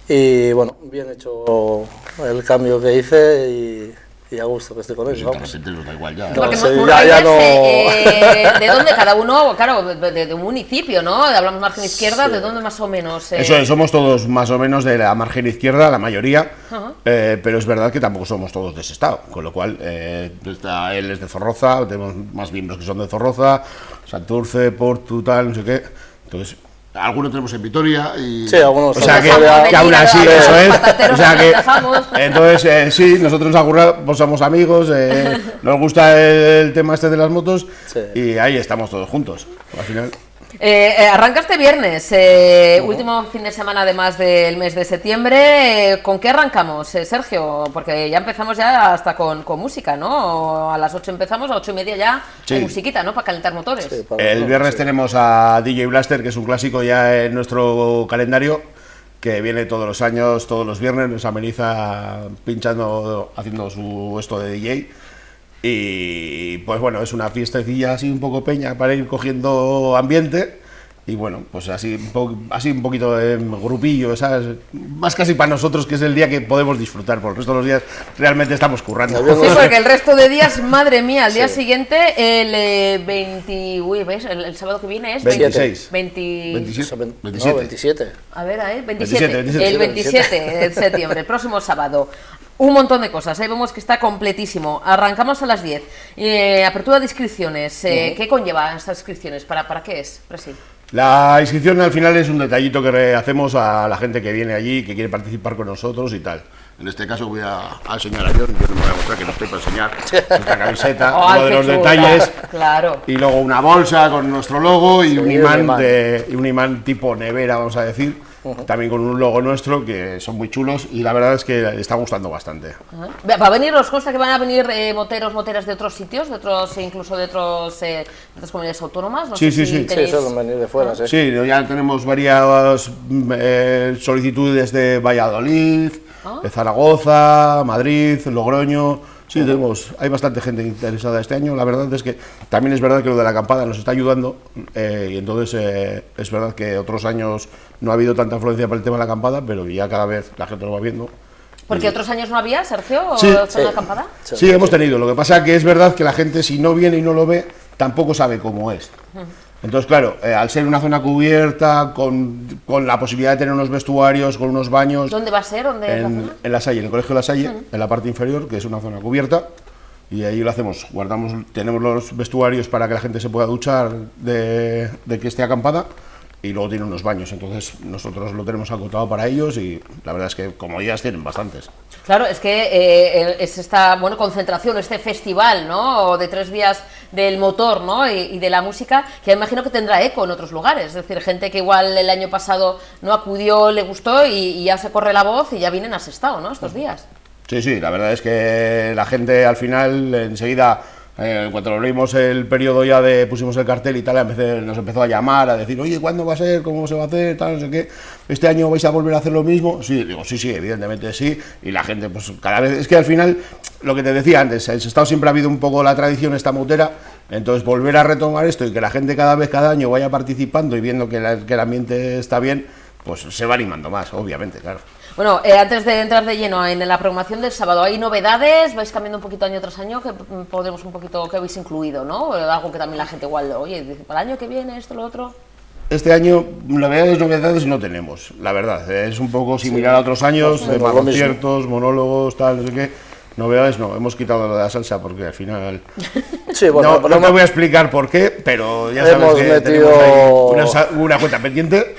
Y bueno, bien hecho el cambio que hice y a gusto que estoy con ellos.
Pues nos da igual ya.
Porque
ya no...
¿de dónde cada uno? Claro, de un municipio, ¿no? Hablamos margen izquierda, ¿de dónde más o menos?
Eso es, somos todos más o menos de la margen izquierda, la mayoría, pero es verdad que tampoco somos todos de Sestao, con lo cual él es de Zorroza, tenemos más miembros que son de Zorroza, Santurce, Portu, tal, no sé qué, entonces... Algunos tenemos en Vitoria y...
Sí, algunos.
O sea que aún así, eso es. O sea que, entonces, sí, nosotros pues somos amigos, nos gusta el tema este de las motos, y ahí estamos todos juntos, al final.
Arranca este viernes, último fin de semana además del mes de septiembre. ¿Con qué arrancamos, Sergio? Porque ya empezamos ya hasta con música, ¿no? A las 8 empezamos, a 8:30 ya hay musiquita, ¿no? Para calentar motores. Sí,
el viernes tenemos a DJ Blaster, que es un clásico ya en nuestro calendario, que viene todos los años, todos los viernes, nos ameniza pinchando, haciendo esto de DJ. Y pues bueno, es una fiestecilla así un poco peña para ir cogiendo ambiente, y bueno, pues así un poquito de grupillo, ¿sabes? Más casi para nosotros, que es el día que podemos disfrutar, porque el resto de los días realmente estamos currando.
Sí, porque el resto de días, madre mía, el día siguiente, el 20, ¿ves? El sábado que viene es
26.
27.
A ver, 27. El 27 de septiembre, el próximo sábado. Un montón de cosas, ahí vemos que está completísimo. Arrancamos a las 10. Apertura de inscripciones. ¿Qué conlleva estas inscripciones? ¿Para qué es, Presi?
La inscripción al final es un detallito que hacemos a la gente que viene allí, que quiere participar con nosotros y tal. En este caso voy a enseñar a John, yo no me voy a mostrar, que no estoy para enseñar esta camiseta, uno de los detalles,
claro.
Y luego una bolsa con nuestro logo y un imán tipo nevera, vamos a decir. También con un logo nuestro, que son muy chulos, y la verdad es que está gustando bastante.
¿Va a venir, os consta que van a venir moteras de otros sitios, incluso de otras comunidades autónomas? No
sí,
sé
sí, suelen venir de fuera, sí.
Sí, ya tenemos varias solicitudes de Valladolid, de Zaragoza, Madrid, Logroño. Sí, hay bastante gente interesada este año. La verdad es que también es verdad que lo de la acampada nos está ayudando, y entonces es verdad que otros años no ha habido tanta afluencia para el tema de la acampada, pero ya cada vez la gente lo va viendo.
¿Porque otros años no había, Sergio, zona acampada?
Sí, hemos tenido. Lo que pasa que es verdad que la gente, si no viene y no lo ve, tampoco sabe cómo es. Entonces, claro, al ser una zona cubierta, con la posibilidad de tener unos vestuarios, con unos baños...
¿Dónde va a ser?
En La Salle, en el Colegio La Salle, en la parte inferior, que es una zona cubierta, y ahí lo hacemos. Tenemos los vestuarios para que la gente se pueda duchar de que esté acampada, y luego tiene unos baños, entonces nosotros lo tenemos acotado para ellos, y la verdad es que comodidades tienen bastantes.
Claro, es que es esta concentración, este festival, ¿no?, de 3 días del motor, ¿no?, y de la música, que me imagino que tendrá eco en otros lugares, es decir, gente que igual el año pasado no acudió, le gustó, y ya se corre la voz y ya vienen a Sestao, ¿no?, estos días.
Sí, la verdad es que la gente al final enseguida Cuando abrimos el periodo ya pusimos el cartel y tal, nos empezó a llamar, a decir, oye, ¿cuándo va a ser? ¿Cómo se va a hacer? Tal, no sé qué. ¿Este año vais a volver a hacer lo mismo? Sí, digo, sí, evidentemente sí. Y la gente, pues cada vez, es que al final, lo que te decía antes, en Sestao siempre ha habido un poco la tradición esta motera, entonces volver a retomar esto y que la gente cada año vaya participando y viendo que el ambiente está bien, pues se va animando más, obviamente, claro.
Bueno, antes de entrar de lleno en la programación del sábado, ¿hay novedades? ¿Vais cambiando un poquito año tras año? Que podemos un poquito, que habéis incluido, ¿no? Algo que también la gente igual, oye, dice, para el año que viene esto, lo otro.
Este año novedades no tenemos, la verdad. Es un poco similar a otros años, de conciertos, monólogos, tal, no sé qué. Novedades no, hemos quitado lo de la salsa porque al final...
Sí, bueno,
no te voy a explicar por qué, pero ya sabes que tenemos ahí una cuenta pendiente.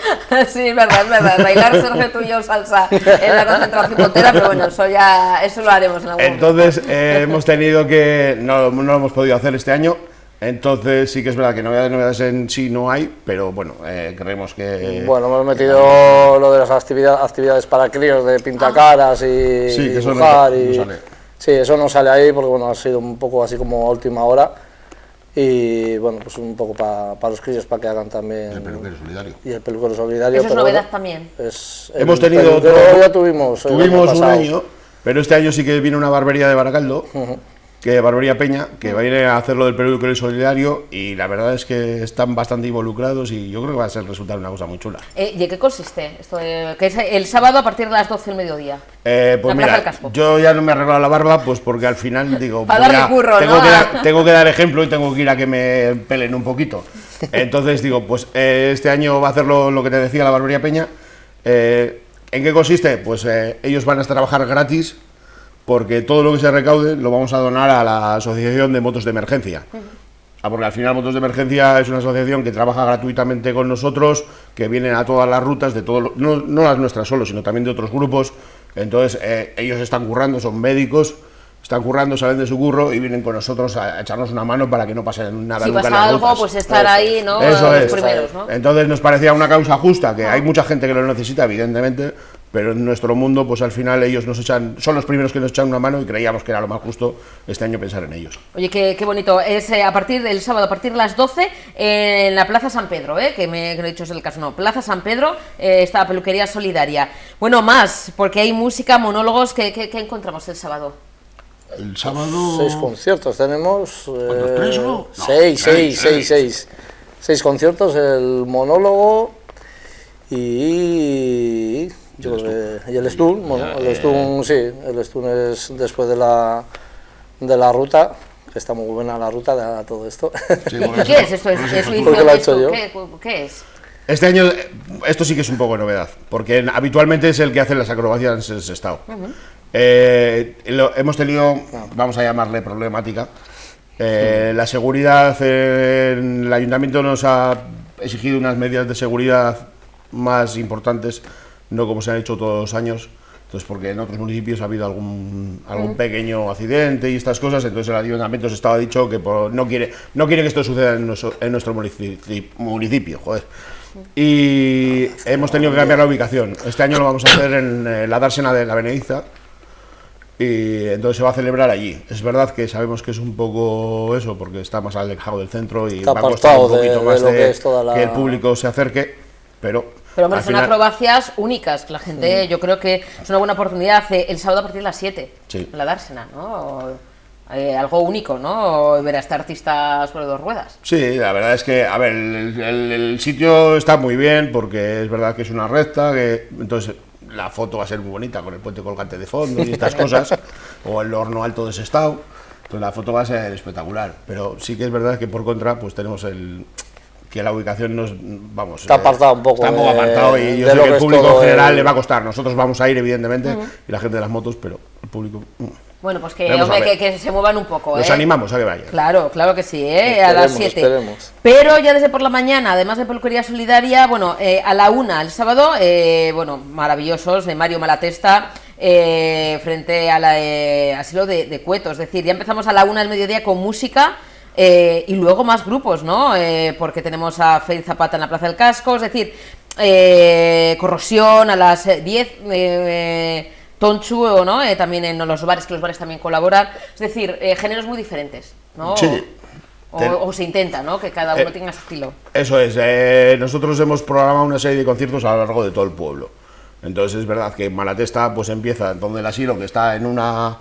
Sí, es verdad, bailar Sergio tú y yo salsa en la concentración montera, pero bueno, eso lo haremos en algún momento.
Entonces hemos tenido que... No lo hemos podido hacer este año. Entonces sí que es verdad que novedades en sí no hay, pero bueno, creemos que...
Bueno, hemos metido lo de las actividades para críos de pintacaras y
sí, que
dibujar
no sale.
Sí, eso no sale ahí porque bueno, ha sido un poco así como a última hora y bueno, pues un poco para los críos para que hagan también...
El peluquero solidario.
Y el peluquero solidario.
Eso es novedad también.
Hemos tenido...
Ya tuvimos
un año, pero este año sí que viene una barbería de Baracaldo. Que Barbería Peña, que va a ir a hacer lo del peluquero solidario y la verdad es que están bastante involucrados y yo creo que va a ser resultar una cosa muy chula.
¿Y en qué consiste esto? Que es el sábado a partir de las 12 del mediodía.
Pues mira, yo ya no me he arreglado la barba pues porque al final digo, tengo que dar ejemplo y tengo que ir a que me pelen un poquito. Entonces digo, pues este año va a hacerlo lo que te decía la Barbería Peña. ¿En qué consiste? Pues ellos van a trabajar gratis, porque todo lo que se recaude lo vamos a donar a la Asociación de Motos de Emergencia. Porque al final Motos de Emergencia es una asociación que trabaja gratuitamente con nosotros, que vienen a todas las rutas, de no las nuestras solo, sino también de otros grupos. Entonces ellos están currando, son médicos, están currando, salen de su curro y vienen con nosotros a echarnos una mano para que no pase nada
si
nunca
pasa
en las
algo,
rutas.
pues estar ahí, ¿no?
Eso
los
es.
primeros, ¿no?
Entonces nos parecía una causa justa, que hay mucha gente que lo necesita, evidentemente, pero en nuestro mundo, pues al final ellos son los primeros que nos echan una mano y creíamos que era lo más justo este año pensar en ellos.
Oye, qué bonito. Es a partir del sábado, a partir de las 12, en la Plaza San Pedro, que me he dicho es el caso, no. Plaza San Pedro, está la peluquería solidaria. Bueno, más, porque hay música, monólogos, ¿qué encontramos el sábado?
El sábado...
6 conciertos tenemos.
¿3 no?
6 conciertos, el monólogo y... y el Stun, bueno, el Stun sí, el Stun es después de la ruta, que está muy buena la ruta de todo esto.
Sí, ¿qué es esto?
Porque lo he hecho yo.
¿Qué es?
Este año, esto sí que es un poco novedad, porque habitualmente es el que hace las acrobacias en Sestao. Hemos tenido, vamos a llamarle problemática, la seguridad, el ayuntamiento nos ha exigido unas medidas de seguridad más importantes, no como se han hecho todos los años, entonces porque en otros municipios ha habido algún pequeño accidente y estas cosas, entonces el ayuntamiento se estaba dicho que no quiere que esto suceda en nuestro municipio, joder. Y hemos tenido que cambiar la ubicación. Este año lo vamos a hacer en la dársena de la Benediza y entonces se va a celebrar allí. Es verdad que sabemos que es un poco eso, porque está más alejado del centro y va a costar un poquito más que el público se acerque, pero
hombre, son acrobacias únicas, que la gente, yo creo que es una buena oportunidad el sábado a partir de las 7, en la dársena, ¿no? Algo único, ¿no? Ver a este artista sobre 2 ruedas.
Sí, la verdad es que, a ver, el sitio está muy bien, porque es verdad que es una recta, entonces la foto va a ser muy bonita con el puente colgante de fondo y estas cosas, o el horno alto de Sestao, entonces la foto va a ser espectacular, pero sí que es verdad que por contra, pues tenemos que la ubicación nos, vamos...
Está apartado un poco.
Está un poco apartado y yo sé que el público en general le va a costar. Nosotros vamos a ir, evidentemente, y la gente de las motos, pero el público...
Bueno, pues que se muevan un poco,
Los animamos a que vayan.
Claro que sí, a las 7. Pero ya desde por la mañana, además de peluquería solidaria, bueno, a la 1 el sábado, bueno, maravillosos, de Mario Malatesta, frente al asilo de Cueto. Es decir, ya empezamos a la 1 del mediodía con música. Y luego más grupos, ¿no? Porque tenemos a Félix Zapata en la Plaza del Casco, es decir, Corrosión a las 10, Tonchu, ¿no? También en los bares, que los bares también colaboran. Es decir, géneros muy diferentes, ¿no?
Sí.
O se intenta, ¿no? Que cada uno tenga su estilo.
Eso es. Nosotros hemos programado una serie de conciertos a lo largo de todo el pueblo. Entonces es verdad que Malatesta pues empieza donde el asilo, que está en una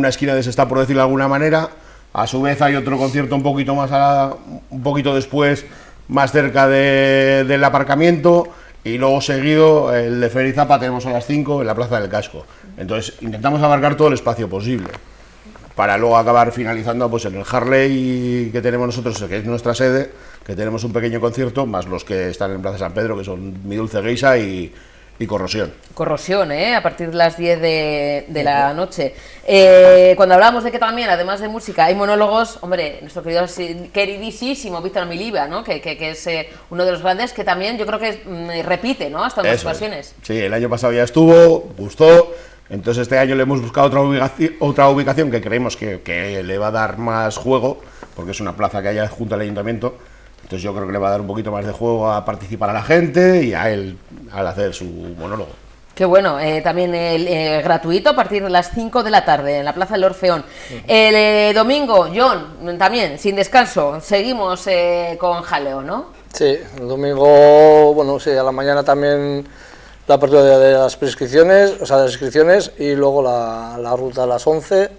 esquina de Sestao, por decirlo de alguna manera. A su vez hay otro concierto un poquito después, más cerca del aparcamiento, y luego seguido el de Ferizapa tenemos a las 5 en la Plaza del Casco. Entonces intentamos abarcar todo el espacio posible, para luego acabar finalizando pues en el Harley que tenemos nosotros, que es nuestra sede, que tenemos un pequeño concierto, más los que están en Plaza San Pedro, que son Mi Dulce Geisha y Corrosión.
Corrosión, a partir de las 10 de la noche. Cuando hablábamos de que también, además de música, hay monólogos, hombre, nuestro queridísimo Víctor Amiliva, ¿no? que es uno de los grandes, que también yo creo que repite, ¿no? Hasta en las ocasiones.
Sí, el año pasado ya estuvo, gustó, entonces este año le hemos buscado otra ubicación que creemos que le va a dar más juego, porque es una plaza que hay junto al ayuntamiento. Entonces yo creo que le va a dar un poquito más de juego a participar a la gente y a él al hacer su monólogo.
Qué bueno, también gratuito a partir de las 5 de la tarde en la Plaza del Orfeón. El domingo, John, también sin descanso, seguimos con jaleo, ¿no?
Sí, el domingo, bueno, sí, a la mañana también la apertura de las prescripciones, o sea, las inscripciones, y luego la ruta a las 11,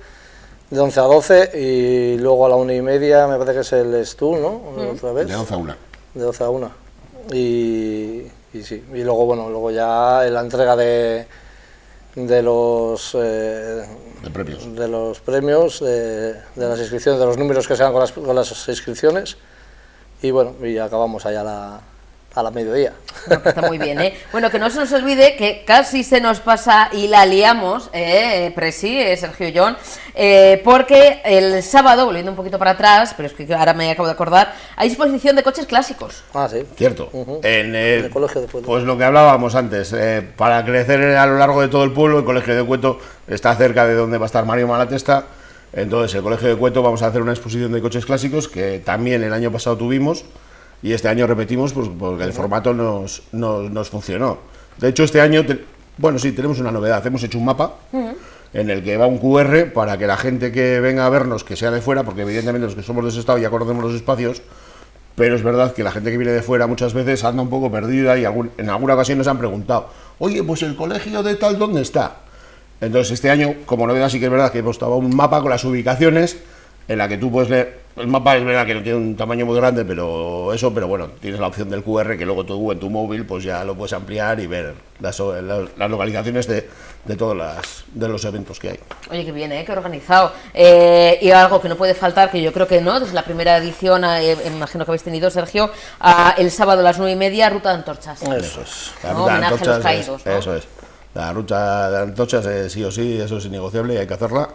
de 11 a 12, y luego a la 1:30 me parece que es el Stool, ¿no? Otra vez.
De 11 a 1.
De 12 a 1. Y sí, y luego, bueno, luego ya la entrega de los premios, de las inscripciones, de los números que se dan con las inscripciones, y bueno, y acabamos allá a la mediodía.
Bueno, está muy bien, Bueno, que no se nos olvide que casi se nos pasa y la liamos, Presi, Sergio John, porque el sábado, volviendo un poquito para atrás, pero es que ahora me acabo de acordar, hay exposición de coches clásicos.
Ah, sí.
Cierto.
En el Colegio de Cueto.
Pues lo que hablábamos antes, para crecer a lo largo de todo el pueblo, el Colegio de Cueto está cerca de donde va a estar Mario Malatesta. Entonces, el Colegio de Cueto vamos a hacer una exposición de coches clásicos que también el año pasado tuvimos. Y este año repetimos pues, porque el formato nos funcionó. De hecho, este año, sí, tenemos una novedad. Hemos hecho un mapa en el que va un QR para que la gente que venga a vernos, que sea de fuera, porque evidentemente los que somos de Sestao ya conocemos los espacios, pero es verdad que la gente que viene de fuera muchas veces anda un poco perdida y en alguna ocasión nos han preguntado, oye, pues el colegio de tal, ¿dónde está? Entonces, este año, como novedad, sí que es verdad que hemos dado un mapa con las ubicaciones en la que tú puedes leer. El mapa es verdad que no tiene un tamaño muy grande, pero bueno, tienes la opción del QR que luego tú en tu móvil pues ya lo puedes ampliar y ver las localizaciones de todos los eventos que hay.
Oye, qué bien, qué organizado. Y algo que no puede faltar, que yo creo que no, desde la primera edición, imagino que habéis tenido, Sergio, el sábado a las 9:30, Ruta de Antorchas.
Eso es.
La ruta de Antorchas, a los caídos, ¿no?
Eso es. La ruta de Antorchas sí o sí, eso es innegociable y hay que hacerla.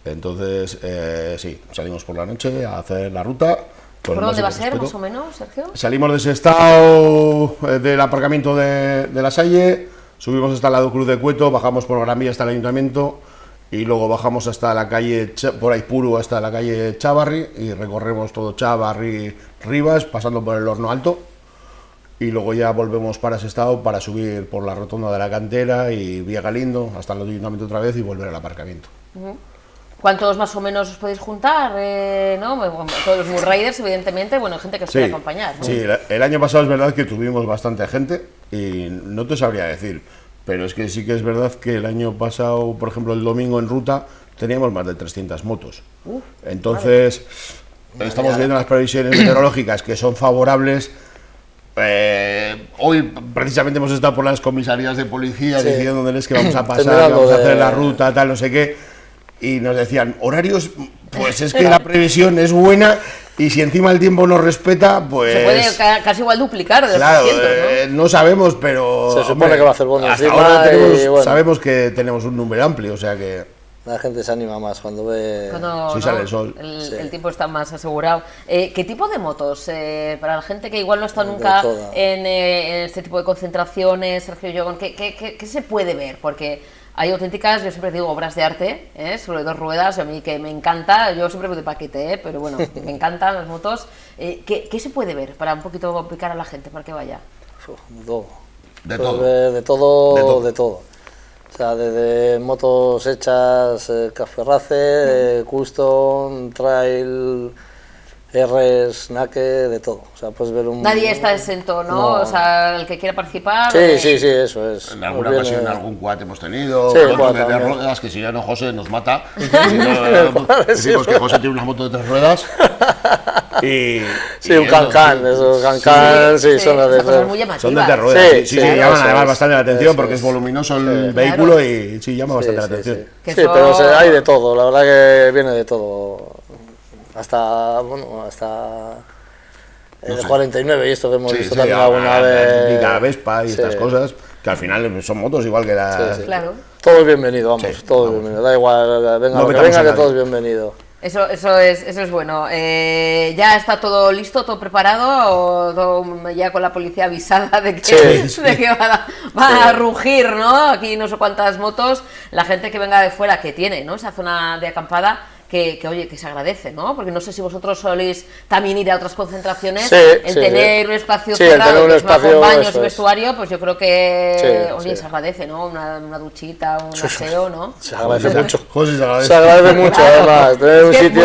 Entonces, sí, salimos por la noche a hacer la ruta.
¿Por dónde va a ser, más o menos, Sergio?
Salimos de Sestao, del aparcamiento de La Salle, subimos hasta el lado Cruz de Cueto, bajamos por Gran Vía hasta el ayuntamiento y luego bajamos hasta la calle, por Aipuru, hasta la calle Chavarri, y recorremos todo Chavarri, Rivas, pasando por el Horno Alto, y luego ya volvemos para Sestao para subir por la rotonda de la Cantera y Vía Galindo hasta el ayuntamiento otra vez y volver al aparcamiento.
¿Cuántos más o menos os podéis juntar? ¿No? Todos los Moonriders, evidentemente, bueno, gente que os quiere acompañar, ¿no?
Sí, el año pasado es verdad que tuvimos bastante gente y no te sabría decir, pero es que sí que es verdad que el año pasado, por ejemplo, el domingo en ruta, teníamos más de 300 motos. Entonces, estamos viendo las previsiones meteorológicas que son favorables. Hoy precisamente hemos estado por las comisarías de policía diciéndoles que vamos a pasar, que vamos a hacer la ruta, tal, no sé qué. Y nos decían, horarios, pues es que la previsión es buena y si encima el tiempo nos respeta, pues...
Se puede casi igual duplicar de los
claro,
300, ¿no?
No sabemos, pero...
Se supone que va a hacer bueno
hasta
encima
ahora
bueno.
Sabemos que tenemos un número amplio, o sea que...
La gente se anima más cuando ve...
Cuando
sale el sol.
El tiempo está más asegurado. ¿Qué tipo de motos? Para la gente que igual no está nunca en este tipo de concentraciones, Sergio John, ¿qué se puede ver? Porque... hay auténticas, yo siempre digo, obras de arte, sobre 2 ruedas, a mí que me encanta, yo siempre voy de paquete, pero bueno, me encantan las motos. ¿Qué se puede ver para un poquito aplicar a la gente, para que vaya?
De todo. De todo. O sea, desde motos hechas, Cafferrace, Custom, Trail, Rs, Nake, de todo. O sea, puedes ver un...
Nadie está exento, ¿no? O sea, el que quiera participar...
Sí, eso es.
En alguna ocasión algún quad hemos tenido,
sí,
motos de 3 ruedas, que si ya no José nos mata. Decimos que José tiene una moto de 3 ruedas.
Sí, un Can-Can, esos Can-Can, sí, son las de 3.
Son de 3 ruedas, sí, llaman además bastante la atención porque es voluminoso el vehículo y sí, llama bastante la atención.
Sí, pero hay de todo, la verdad que viene de todo. Hasta el 49 y esto que hemos visto también alguna vez.
Y la Vespa y estas cosas, que al final son motos igual que las...
Claro.
Todo es bienvenido, vamos, todo es bienvenido. Da igual, venga,
No
lo que venga, que todo es bienvenido.
Eso es bueno. ¿Ya está todo listo, todo preparado? ¿O todo ya con la policía avisada de que, de que va a rugir, ¿no? Aquí no sé cuántas motos. La gente que venga de fuera, que tiene, ¿no? Esa zona de acampada, que oye, que se agradece, ¿no? Porque no sé si vosotros soléis también ir a otras concentraciones, tener un espacio cerrado, con baños y vestuario, pues yo creo que, oye, se agradece, ¿no? Una duchita, un aseo, ¿no?
Se agradece mucho.
José, se agradece.
Se agradece mucho, además, tener un sitio...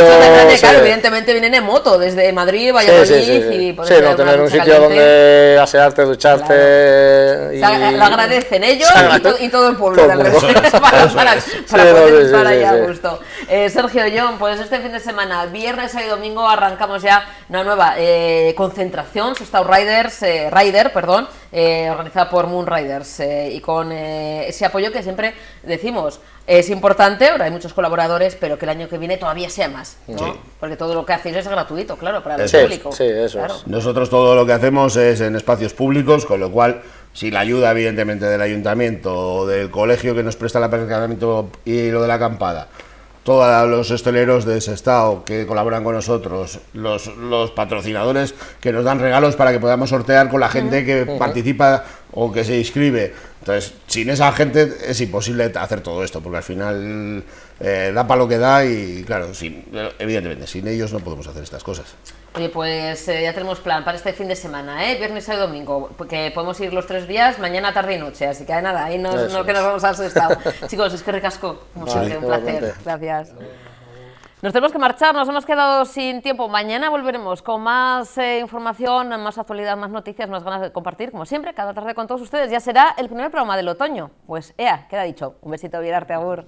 Claro, evidentemente vienen en moto, desde Madrid, Valladolid y...
Sí, no, tener un sitio donde asearte, ducharte...
Y... lo agradecen ellos y todo el pueblo de alrededor, para poder estar ahí a gusto. Sergio, pues este fin de semana, viernes y domingo, arrancamos ya una nueva concentración, Sestao Rider, organizada por Moon Riders, y con ese apoyo que siempre decimos es importante. Ahora hay muchos colaboradores, pero que el año que viene todavía sea más, ¿no? Sí. Porque todo lo que hacéis es gratuito, claro, para el público.
Sí, eso
claro.
es.
Nosotros todo lo que hacemos es en espacios públicos, con lo cual, si la ayuda evidentemente del ayuntamiento o del colegio que nos presta el aparcamiento y lo de la acampada, todos los hosteleros de Sestao que colaboran con nosotros, los patrocinadores que nos dan regalos para que podamos sortear con la gente que participa o que se inscribe. Entonces, sin esa gente es imposible hacer todo esto, porque al final da para lo que da y, claro, evidentemente, sin ellos no podemos hacer estas cosas.
Oye, pues ya tenemos plan para este fin de semana, viernes, sábado y domingo, porque podemos ir los 3 días, mañana, tarde y noche, así que nada, ahí no que nos vamos al Sestao. Chicos, es que ricasco, como siempre, un placer, gracias. Nos tenemos que marchar, nos hemos quedado sin tiempo. Mañana volveremos con más información, más actualidad, más noticias, más ganas de compartir, como siempre, cada tarde con todos ustedes. Ya será el primer programa del otoño. Pues, queda dicho. Un besito, Virarte, agur.